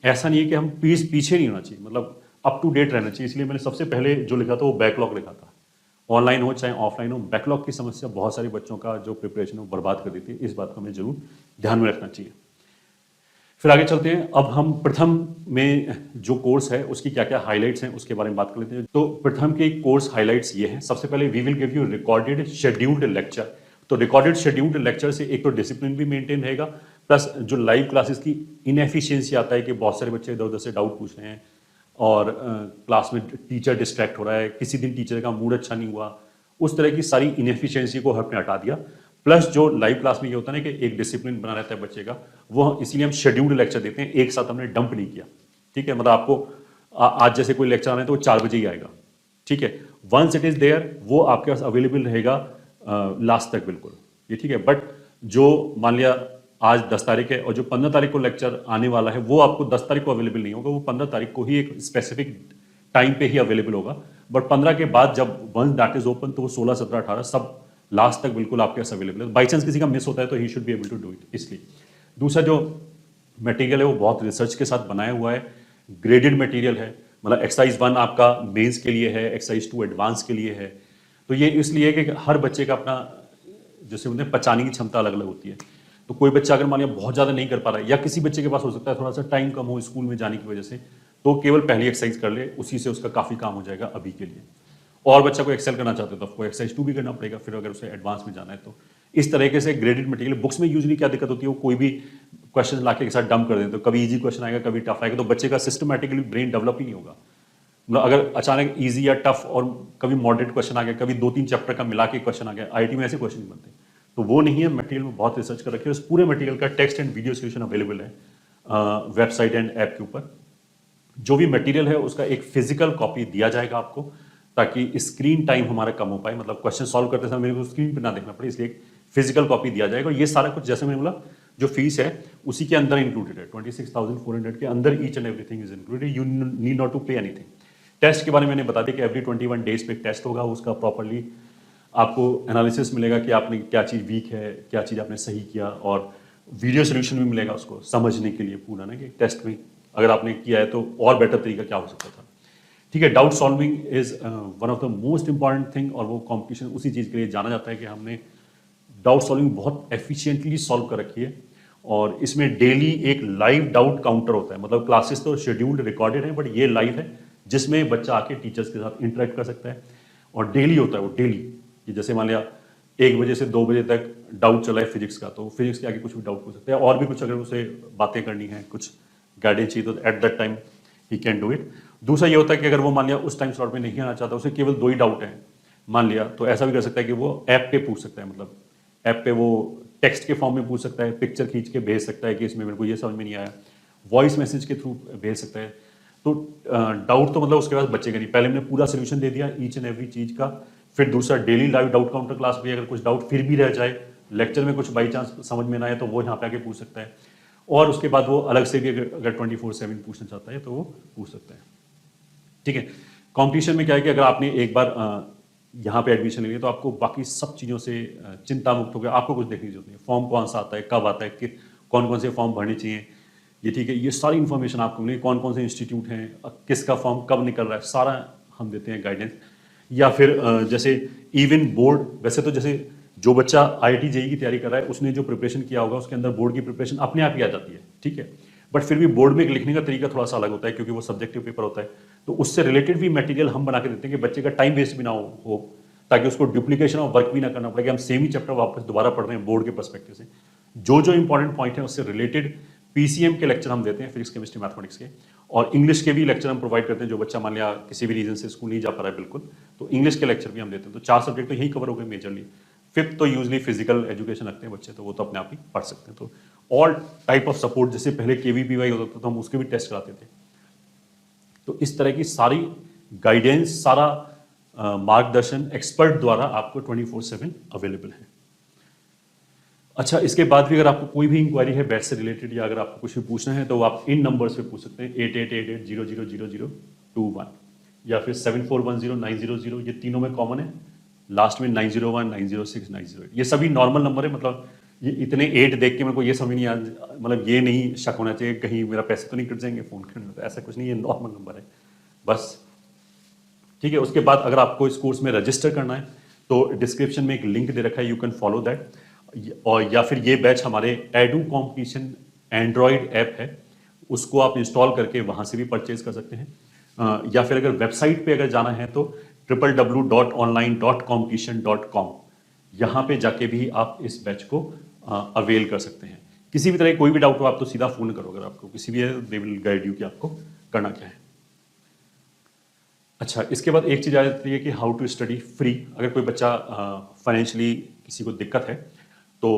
ऐसा नहीं है कि हम पीछे नहीं होना चाहिए, मतलब अप टू डेट रहना चाहिए। इसलिए मैंने सबसे पहले जो लिखा था वो बैकलॉग लिखा था। ऑनलाइन हो चाहे ऑफलाइन हो, बैकलॉग की समस्या बहुत सारे बच्चों का जो प्रिपरेशन है वो बर्बाद कर देती है। इस बात को हमें जरूर ध्यान में रखना चाहिए। फिर आगे चलते हैं। अब हम प्रथम में जो कोर्स है उसकी क्या क्या हाइलाइट्स हैं उसके बारे में बात कर लेते हैं। तो प्रथम के कोर्स हाइलाइट्स ये हैं। सबसे पहले we will give you recorded scheduled lecture. तो रिकॉर्डेड शेड्यूल्ड लेक्चर से एक तो डिसिप्लिन भी मेंटेन रहेगा, प्लस जो लाइव क्लासेस की इनएफिशिएंसी आता है कि बहुत सारे बच्चे इधर उधर से डाउट पूछ रहे हैं और क्लास में टीचर डिस्ट्रैक्ट हो रहा है, किसी दिन टीचर का मूड अच्छा नहीं हुआ, उस तरह की सारी इनएफिशिएंसी को हमने हटा दिया। प्लस जो लाइव क्लास में ये होता है ना कि एक डिसिप्लिन बना रहता है बच्चे का, वो इसीलिए हम शेड्यूल्ड लेक्चर देते हैं, एक साथ हमने डंप नहीं किया। ठीक है, मतलब आपको आज जैसे कोई लेक्चर आना है तो वो 4 बजे ही आएगा। ठीक है, वंस इट इज देयर वो आपके पास अवेलेबल रहेगा लास्ट तक बिल्कुल, ये ठीक है। बट जो मान लिया आज 10 तारीख है और जो 15 तारीख को लेक्चर आने वाला है वो आपको 10 तारीख को अवेलेबल नहीं होगा, वो 15 तारीख को ही एक स्पेसिफिक टाइम पे ही अवेलेबल होगा। बट 15 के बाद जब वंस दैट इज ओपन तो वो 16, 17, 18 सब लास्ट तक बिल्कुल आपके पास अवेलेबल है। बाई चांस किसी का मिस होता है तो he should be able to do it. इसलिए दूसरा जो मटेरियल है वो बहुत रिसर्च के साथ बनाया हुआ है, ग्रेडेड मटेरियल है। मतलब एक्सरसाइज 1 आपका मेंस के लिए है, एक्सरसाइज 2 एडवांस के लिए है। तो ये इसलिए कि हर बच्चे का अपना जैसे उन्हें पचाने की क्षमता अलग अलग होती है। तो कोई बच्चा अगर मान लिया बहुत ज़्यादा नहीं कर पा रहा है, या किसी बच्चे के पास हो सकता है थोड़ा सा टाइम कम हो स्कूल में जाने की वजह से, तो केवल पहली एक्सरसाइज कर ले, उसी से उसका काफ़ी काम हो जाएगा अभी के लिए। और बच्चा को एक्सेल करना चाहते हो तो आपको एक्सरसाइज 2 भी करना पड़ेगा, फिर अगर उसे एडवांस में जाना है तो। इस तरीके से ग्रेडेड मटेरियल बुक्स में यूजली क्या दिक्कत होती है, वो कोई भी क्वेश्चन लाके एक साथ डंप कर देते, तो कभी इजी क्वेश्चन आएगा कभी टफ आएगा, तो बच्चे का सिस्टमैटिकली ब्रेन डेवलप ही नहीं होगा। मतलब अगर अचानक इजी या टफ और कभी मॉडरेट क्वेश्चन आ गया, कभी 2-3 चैप्टर का मिला के क्वेश्चन आ गया, आईआईटी में ऐसे क्वेश्चन नहीं बनते, तो वो नहीं है। मटेरियल में बहुत रिसर्च कर रखी है, उस पूरे मटेरियल का text and video solution available है वेबसाइट एंड ऐप के ऊपर। जो भी मटेरियल है उसका एक फिजिकल कॉपी दिया जाएगा आपको, ताकि स्क्रीन टाइम हमारा कम हो पाए, मतलब क्वेश्चन सॉल्व करते समय मेरे को स्क्रीन पर ना देखना पड़े, इसलिए एक फिजिकल कॉपी दिया जाएगा। और ये सारा कुछ जैसे मैंने बोला जो फीस है उसी के अंदर इंक्लूडेड है, 26,400 के अंदर each and everything is included, you need not to pay anything. Test के बारे में मैंने बता दिया कि एवरी 21 डेज पे एक टेस्ट होगा, उसका प्रॉपरली आपको एनालिसिस मिलेगा कि आपने क्या चीज़ वीक है, क्या चीज़ आपने सही किया, और वीडियो सोल्यूशन भी मिलेगा उसको समझने के लिए पूरा ना, कि टेस्ट में अगर आपने किया है तो और बेटर तरीका क्या हो सकता था। ठीक है, doubt solving is one of the most important thing, और वो कॉम्पिटिशन उसी चीज़ के लिए जाना जाता है कि हमने डाउट सॉल्विंग बहुत एफिशिएंटली सॉल्व कर रखी है। और इसमें डेली एक लाइव डाउट काउंटर होता है, मतलब क्लासेस तो शेड्यूल्ड रिकॉर्डेड है बट ये लाइव है, जिसमें बच्चा आके टीचर्स के साथ इंटरेक्ट कर सकता है, और डेली होता है वो डेली। कि जैसे मान लिया 1 बजे से 2 बजे तक डाउट चला है फिजिक्स का, तो फिजिक्स के आगे कुछ भी डाउट पूछ सकते हैं, और भी कुछ अगर उसे बातें करनी है, कुछ गाइडेंस चाहिए तो at that time he can do it. दूसरा ये होता है कि अगर वो मान लिया उस टाइम स्लॉट में नहीं आना चाहता, उसे केवल 2 ही डाउट है मान लिया, तो ऐसा भी कर सकता है कि वो ऐप पे पूछ सकता है, मतलब ऐप पे वो टेक्स्ट के फॉर्म में पूछ सकता है, पिक्चर खींच के भेज सकता है कि इसमें मेरे को ये समझ में नहीं आया, वॉइस मैसेज के थ्रू भेज सकता है। तो डाउट तो मतलब उसके पास बचेगा नहीं, पहले हमने पूरा सोल्यूशन दे दिया ईच एंड एवरी चीज का। फिर दूसरा daily live doubt counter class भी, अगर कुछ डाउट फिर भी रह जाए, लेक्चर में कुछ बाई चांस समझ में ना आए, तो वो यहाँ पे आके पूछ सकता है। और उसके बाद वो अलग से भी अगर 24/7 पूछना चाहता है तो वो पूछ सकता है। ठीक है, कॉम्पिटिशन में क्या है कि अगर आपने एक बार यहाँ पे एडमिशन ले लिया तो आपको बाकी सब चीज़ों से चिंता मुक्त हो गया, आपको कुछ देखने की जरूरत नहीं है। फॉर्म कौन सा आता है, कब आता है, कि कौन कौन से फॉर्म भरने चाहिए, ये ठीक है, ये सारी इन्फॉर्मेशन आपको मिलेगी। कौन कौन से इंस्टीट्यूट हैं, किसका फॉर्म कब निकल रहा है, सारा हम देते हैं गाइडेंस। या फिर जैसे इवन बोर्ड, वैसे तो जैसे जो बच्चा IIT JEE की तैयारी कर रहा है उसने जो प्रिपरेशन किया होगा उसके अंदर बोर्ड की प्रिपरेशन अपने आप ही आ जाती है, ठीक है। बट फिर भी बोर्ड में लिखने का तरीका थोड़ा सा अलग होता है, क्योंकि वो सब्जेक्टिव पेपर होता है, तो उससे रिलेटेड भी मटेरियल हम बना के देते हैं कि बच्चे का टाइम वेस्ट भी ना हो, ताकि उसको डुप्लीकेशन ऑफ वर्क भी ना करना पड़े कि हम सेम ही चैप्टर वापस दोबारा पढ़ रहे हैं बोर्ड के पर्सपेक्टिव से। जो जो इंपॉर्टेंट पॉइंट है उससे रिलेटेड PCM के लेक्चर हम देते हैं, फिजिक्स केमिस्ट्री मैथमेटिक्स के, और इंग्लिश के भी लेक्चर हम प्रोवाइड करते हैं। जो बच्चा मान लिया किसी भी रीजन से स्कूल नहीं जा पा रहा है बिल्कुल, तो इंग्लिश के लेक्चर भी हम देते हैं। तो 4 सब्जेक्ट तो यही कवर हो गए मेजरली। 5th तो यूजली फिजिकल एजुकेशन रखते हैं बच्चे, तो वो तो अपने आप ही पढ़ सकते हैं। तो ऑल टाइप ऑफ सपोर्ट, जैसे पहले KVPY होता था तो हम उसके भी टेस्ट कराते थे। तो इस तरह की सारी गाइडेंस, सारा मार्गदर्शन एक्सपर्ट द्वारा आपको 24/7 अवेलेबल है। अच्छा, इसके बाद भी अगर आपको कोई भी इंक्वायरी है बैच से रिलेटेड या अगर आपको कुछ भी पूछना है तो आप इन नंबर्स पे पूछ सकते हैं 8888000021 या फिर 74109000, ये तीनों में कॉमन है, लास्ट में 901, 906, 908, ये सभी नॉर्मल नंबर है। मतलब ये इतने 8 देख के मेरे को ये समझ नहीं आ, मतलब ये नहीं शक होना चाहिए कहीं मेरा पैसे तो नहीं कट जाएंगे फ़ोन करने में, ऐसा कुछ नहीं, ये नॉर्मल नंबर है बस, ठीक है। उसके बाद अगर आपको इस कोर्स में रजिस्टर करना है तो डिस्क्रिप्शन में एक लिंक दे रखा है, यू कैन फॉलो दैट, और या फिर ये बैच हमारे एडू कॉम्पिटिशन एंड्रॉयड ऐप है, उसको आप इंस्टॉल करके वहां से भी परचेज कर सकते हैं, या फिर अगर वेबसाइट पे अगर जाना है तो www.online.competition.com, यहाँ पे जाके भी आप इस बैच को अवेल कर सकते हैं। किसी भी तरह कोई भी डाउट हो आप तो सीधा फोन करो, अगर आपको किसी भी दे विल गाइड यू कि आपको करना क्या है। अच्छा, इसके बाद एक चीज़ आ जाती है कि हाउ टू स्टडी फ्री। अगर कोई बच्चा फाइनेंशियली किसी को दिक्कत है तो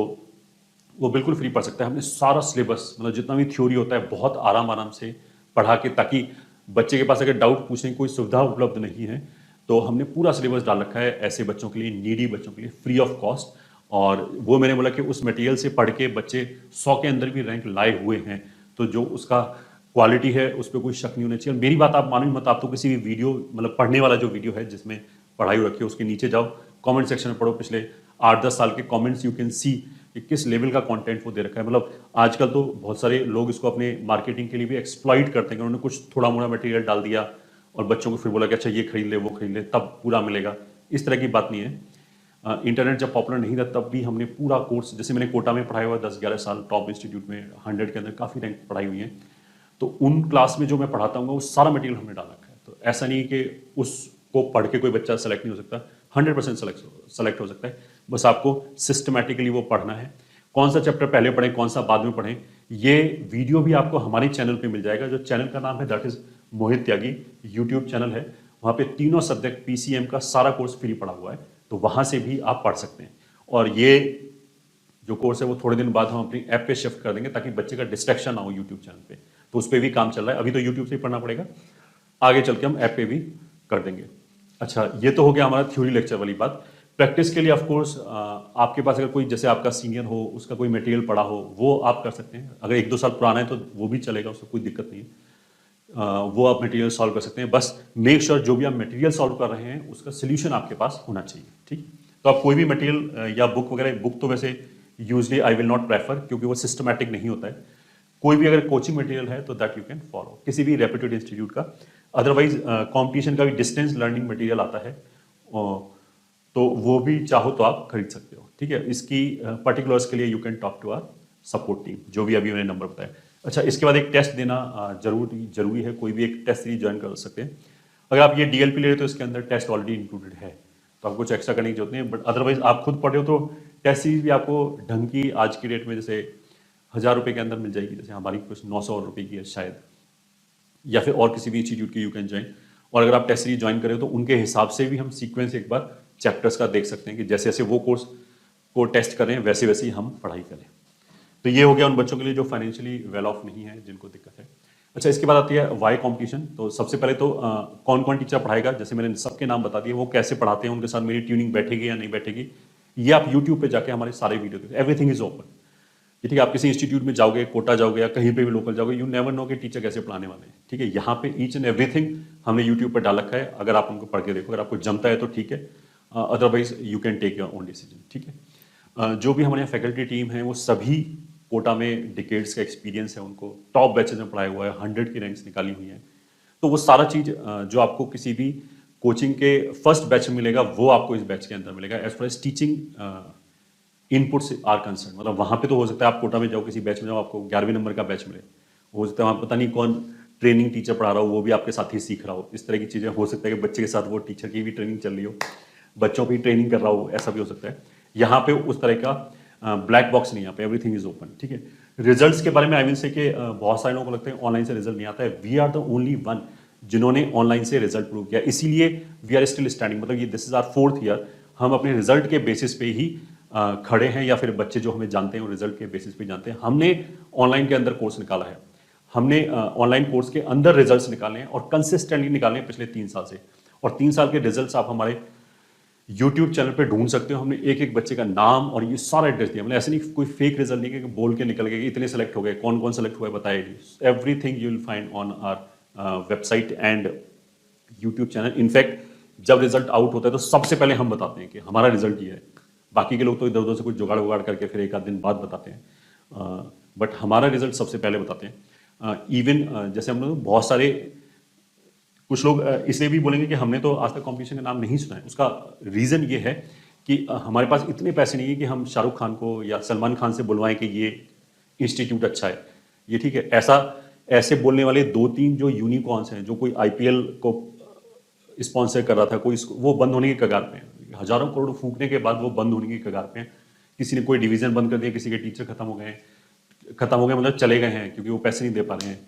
वो बिल्कुल फ्री पढ़ सकता है। हमने सारा सिलेबस, मतलब जितना भी थ्योरी होता है, बहुत आराम से पढ़ा के, ताकि बच्चे के पास अगर डाउट पूछने की कोई सुविधा उपलब्ध नहीं है तो हमने पूरा सिलेबस डाल रखा है ऐसे बच्चों के लिए, नीडी बच्चों के लिए, फ्री ऑफ कॉस्ट। और वो मैंने बोला कि उस मटेरियल से पढ़ के बच्चे 100 के अंदर भी रैंक लाए हुए हैं, तो जो उसका क्वालिटी है उस पर कोई शक नहीं होना चाहिए। मेरी बात आप मानो मत, आप तो किसी भी वीडियो, मतलब पढ़ने वाला जो वीडियो है जिसमें पढ़ाई रखी है, उसके नीचे जाओ, कमेंट सेक्शन में पढ़ो, पिछले 8-10 साल के कमेंट्स यू कैन सी कि किस लेवल का कंटेंट वो दे रखा है। मतलब आजकल तो बहुत सारे लोग इसको अपने मार्केटिंग के लिए भी एक्सप्लॉइट करते हैं, उन्होंने कुछ थोड़ा मोड़ा मटेरियल डाल दिया और बच्चों को फिर बोला कि अच्छा ये खरीद ले, वो खरीद ले, तब पूरा मिलेगा। इस तरह की बात नहीं है। इंटरनेट जब पॉपुलर नहीं था तब भी हमने पूरा कोर्स, जैसे मैंने कोटा में पढ़ाया हुआ 10-11 साल, टॉप इंस्टीट्यूट में 100 के अंदर काफ़ी रैंक पढ़ाई हुई है, तो उन क्लास में जो मैं पढ़ाता हूँ वो सारा मटेरियल हमने डाल रखा है। तो ऐसा नहीं कि उसको पढ़ के कोई बच्चा सेलेक्ट नहीं हो सकता, 100% सेलेक्ट हो सकता है। बस आपको सिस्टमैटिकली वो पढ़ना है, कौन सा चैप्टर पहले पढ़ें, कौन सा बाद में पढ़ें। ये वीडियो भी आपको हमारे चैनल पे मिल जाएगा, जो चैनल का नाम है that is Mohit Tyagi, YouTube channel है। वहाँ पे तीनों सब्जेक्ट PCM का सारा कोर्स फ्री पढ़ा हुआ है, तो वहाँ से भी आप पढ़ सकते हैं। और ये जो कोर्स है वो थोड़े दिन बाद हम अपनी ऐप पे शिफ्ट कर देंगे ताकि बच्चे का डिस्ट्रैक्शन ना हो यूट्यूब चैनल पे, तो उस पर भी काम चल रहा है। अभी तो यूट्यूब से ही पढ़ना पड़ेगा, आगे चल के हम ऐप पे भी कर देंगे। अच्छा, ये तो हो गया हमारा थ्योरी लेक्चर वाली बात। प्रैक्टिस के लिए ऑफ कोर्स आपके पास अगर कोई, जैसे आपका सीनियर हो, उसका कोई मटेरियल पड़ा हो, वो आप कर सकते हैं। अगर 1-2 साल पुराना है तो वो भी चलेगा, उससे कोई दिक्कत नहीं है। वो आप मटेरियल सॉल्व कर सकते हैं। बस मेक श्योर जो भी आप मटेरियल सॉल्व कर रहे हैं उसका सोल्यूशन आपके पास होना चाहिए, ठीक। तो आप कोई भी मटेरियल या बुक वगैरह, बुक तो वैसे usually I will not prefer क्योंकि वो सिस्टमैटिक नहीं होता है। कोई भी अगर कोचिंग मटेरियल है तो दैट यू कैन फॉलो किसी भी रेप्यूटेड इंस्टीट्यूट का। अदरवाइज कंपटीशन का भी डिस्टेंस लर्निंग मटेरियल आता है, तो वो भी चाहो तो आप खरीद सकते हो, ठीक है। इसकी पर्टिकुलर्स के लिए you can talk to our support team, जो भी अभी मैंने नंबर बताया। अच्छा, इसके बाद एक टेस्ट देना जरूरी है, कोई भी एक टेस्ट सीरीज ज्वाइन कर सकते हैं। अगर आप ये DLP ले रहे हो तो इसके अंदर टेस्ट ऑलरेडी इंक्लूडेड है, तो आपको कुछ एक्स्ट्रा करने की जरूरत नहीं है। बट अदरवाइज आप खुद पढ़े हो तो टेस्ट सीरीज भी आपको ढंग की आज की डेट में जैसे 1000 रुपये के अंदर मिल जाएगी, जैसे हमारी कुछ 900 रुपये की है शायद, या फिर और किसी भी इंस्टीट्यूट की यू कैन ज्वाइन। और अगर आप टेस्ट सीरीज ज्वाइन करें तो उनके हिसाब से भी हम सीक्वेंस एक बार चैप्टर्स का देख सकते हैं कि जैसे जैसे वो कोर्स को टेस्ट करें वैसे वैसे ही हम पढ़ाई करें। तो ये हो गया उन बच्चों के लिए जो फाइनेंशियली वेल ऑफ नहीं है, जिनको दिक्कत है। अच्छा, इसके बाद आती है वाई कॉम्पिटिशन। तो सबसे पहले तो कौन कौन टीचर पढ़ाएगा, जैसे मैंने सबके नाम बता दिए, वो कैसे पढ़ाते हैं, उनके साथ मेरी ट्यूनिंग बैठेगी या नहीं बैठेगी, ये आप यूट्यूब पे जाके हमारे सारे वीडियो देखिए, एवरीथिंग इज ओपन। ठीक है, आप किसी इंस्टीट्यूट में जाओगे, कोटा जाओगे या कहीं पे भी लोकल जाओगे, यू नेवर नो कि टीचर कैसे पढ़ाने वाले हैं, ठीक है। यहाँ पे ईच एंड एवरीथिंग हमने यूट्यूब पर डाल रखा है, अगर आप उनको पढ़ के देखो, अगर आपको जमता है तो ठीक है, otherwise you can take your own decision, ठीक है। जो भी हमारे यहाँ फैकल्टी टीम है वो सभी कोटा में डिकेड्स का एक्सपीरियंस है, उनको टॉप बैचेज में पढ़ाया हुआ है, 100 की रैंक्स निकाली हुई हैं। तो वो सारा चीज़ जो आपको किसी भी कोचिंग के फर्स्ट बैच में मिलेगा वो आपको इस बैच के अंदर मिलेगा। As far as teaching inputs are concerned, मतलब वहाँ पे तो हो सकता है आप कोटा में जाओ, किसी बैच में जाओ, आपको 11वें नंबर का बैच मिले, हो सकता है वहाँ पता नहीं कौन ट्रेनिंग टीचर पढ़ा रहा हो, वो भी आपके साथ ही सीख रहा हो। इस तरह की चीज़ें हो सकता है कि बच्चे के साथ वो टीचर की भी ट्रेनिंग चल रही हो, बच्चों की ट्रेनिंग कर रहा हो, ऐसा भी हो सकता है। यहाँ पे उस तरह का ब्लैक बॉक्स नहीं, यहाँ पे एवरीथिंग इज ओपन, ठीक है। रिजल्ट्स के बारे में आई विल से कि बहुत सारे लोगों को लगता है ऑनलाइन से रिजल्ट नहीं आता है। We are the only one जिन्होंने ऑनलाइन से रिजल्ट प्रूव किया, इसीलिए वी आर स्टिल स्टैंडिंग, मतलब ये this is our 4th year. हम अपने रिजल्ट के बेसिस पे ही खड़े हैं या फिर बच्चे जो हमें जानते हैं वो रिजल्ट के बेसिस पे जानते हैं। हमने ऑनलाइन के अंदर कोर्स निकाला है, हमने ऑनलाइन कोर्स के अंदर रिजल्ट्स निकाले हैं और कंसिस्टेंटली निकाले हैं पिछले 3 साल से। और 3 साल के रिजल्ट्स आप हमारे यूट्यूब चैनल पे ढूंढ सकते हो। हमने एक एक बच्चे का नाम और ये सारा एड्रेस दिया। मतलब ऐसे नहीं कोई फेक रिजल्ट नहीं कि बोल के निकल गए कि इतने सेलेक्ट हो गए, कौन कौन सेलेक्ट हुआ है बताया नहीं। Everything you will find on our website and YouTube channel. In fact जब रिजल्ट आउट होता है तो सबसे पहले हम बताते हैं कि हमारा रिजल्ट ये है। बाकी के लोग तो इधर उधर से कुछ जुगाड़ उगाड़ करके फिर एक आध दिन बाद बताते हैं, बट हमारा रिजल्ट सबसे पहले बताते हैं। इवन जैसे हम लोग बहुत सारे कुछ लोग इसलिए भी बोलेंगे कि हमने तो आज तक कंपटीशन का नाम नहीं सुना है। उसका रीज़न ये है कि हमारे पास इतने पैसे नहीं है कि हम शाहरुख खान को या सलमान खान से बुलवाएं कि ये इंस्टीट्यूट अच्छा है, ये ठीक है। ऐसे बोलने वाले 2-3 जो यूनिकॉर्न्स हैं, जो कोई आईपीएल को स्पॉन्सर कर रहा था, कोई वो बंद होने के कगार पे हैं। हजारों करोड़ फूकने के बाद वो बंद होने के कगार पे हैं। किसी ने कोई डिवीजन बंद कर दिया, किसी के टीचर खत्म हो गए मतलब चले गए हैं क्योंकि वो पैसे नहीं दे पा रहे हैं।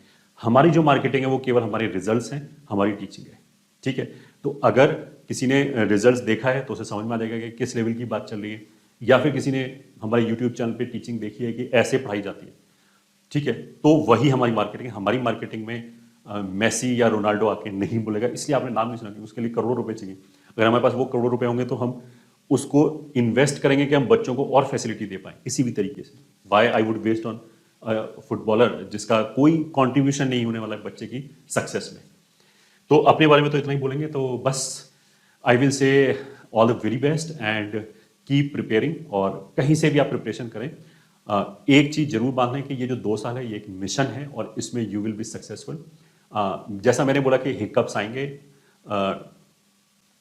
हमारी जो मार्केटिंग है वो केवल हमारे रिजल्ट्स हैं, हमारी टीचिंग है, ठीक है। तो अगर किसी ने रिजल्ट्स देखा है तो उसे समझ में आ जाएगा कि किस लेवल की बात चल रही है, या फिर किसी ने हमारे यूट्यूब चैनल पे टीचिंग देखी है कि ऐसे पढ़ाई जाती है, ठीक है। तो वही हमारी मार्केटिंग है। हमारी मार्केटिंग में मेसी या रोनाल्डो आके नहीं बोलेगा, इसलिए आपने नाम नहीं सुना कि उसके लिए करोड़ों रुपए चाहिए। अगर हमारे पास वो करोड़ों रुपए होंगे तो हम उसको इन्वेस्ट करेंगे कि हम बच्चों को और फैसिलिटी दे पाएं किसी भी तरीके से। Why I would waste on footballer जिसका कोई कंट्रीब्यूशन नहीं होने वाला है बच्चे की सक्सेस में। तो अपने बारे में तो इतना ही बोलेंगे। तो बस आई विल से all the very best and keep preparing. और कहीं से भी आप प्रिपरेशन करें, एक चीज जरूर बांध लें कि ये जो 2 साल है ये एक मिशन है और इसमें यू विल बी सक्सेसफुल। जैसा मैंने बोला कि हिकअप्स आएंगे,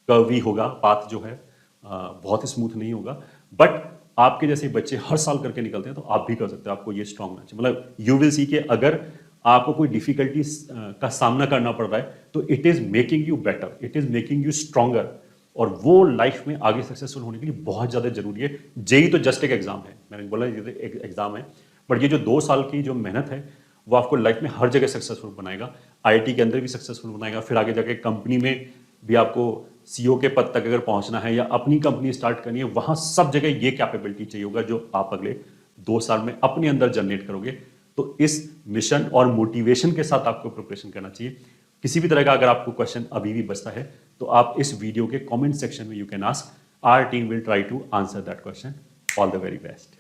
कर्वी होगा, पाथ जो है बहुत ही स्मूथ नहीं होगा, बट आपके जैसे बच्चे हर साल करके निकलते हैं तो आप भी कर सकते हो। आपको ये स्ट्रांग होना चाहिए। मतलब यू विल सी कि अगर आपको कोई डिफिकल्टीज का सामना करना पड़ रहा है तो it is making you better, it is making you stronger. और वो लाइफ में आगे सक्सेसफुल होने के लिए बहुत ज्यादा जरूरी है। जेई तो जस्ट एक एग्जाम है, मैंने बोला ये एक एग्जाम है, बट ये जो 2 साल की जो मेहनत है वो आपको लाइफ में हर जगह सक्सेसफुल बनाएगा। आईआईटी के अंदर भी सक्सेसफुल बनाएगा, फिर आगे जाके कंपनी में भी आपको सीईओ के पद तक अगर पहुंचना है या अपनी कंपनी स्टार्ट करनी है, वहां सब जगह ये कैपेबिलिटी चाहिए होगा जो आप अगले 2 साल में अपने अंदर जनरेट करोगे। तो इस मिशन और मोटिवेशन के साथ आपको प्रिपरेशन करना चाहिए। किसी भी तरह का अगर आपको क्वेश्चन अभी भी बचता है तो आप इस वीडियो के कमेंट सेक्शन में you can ask, our team will try to answer that question. All the very best.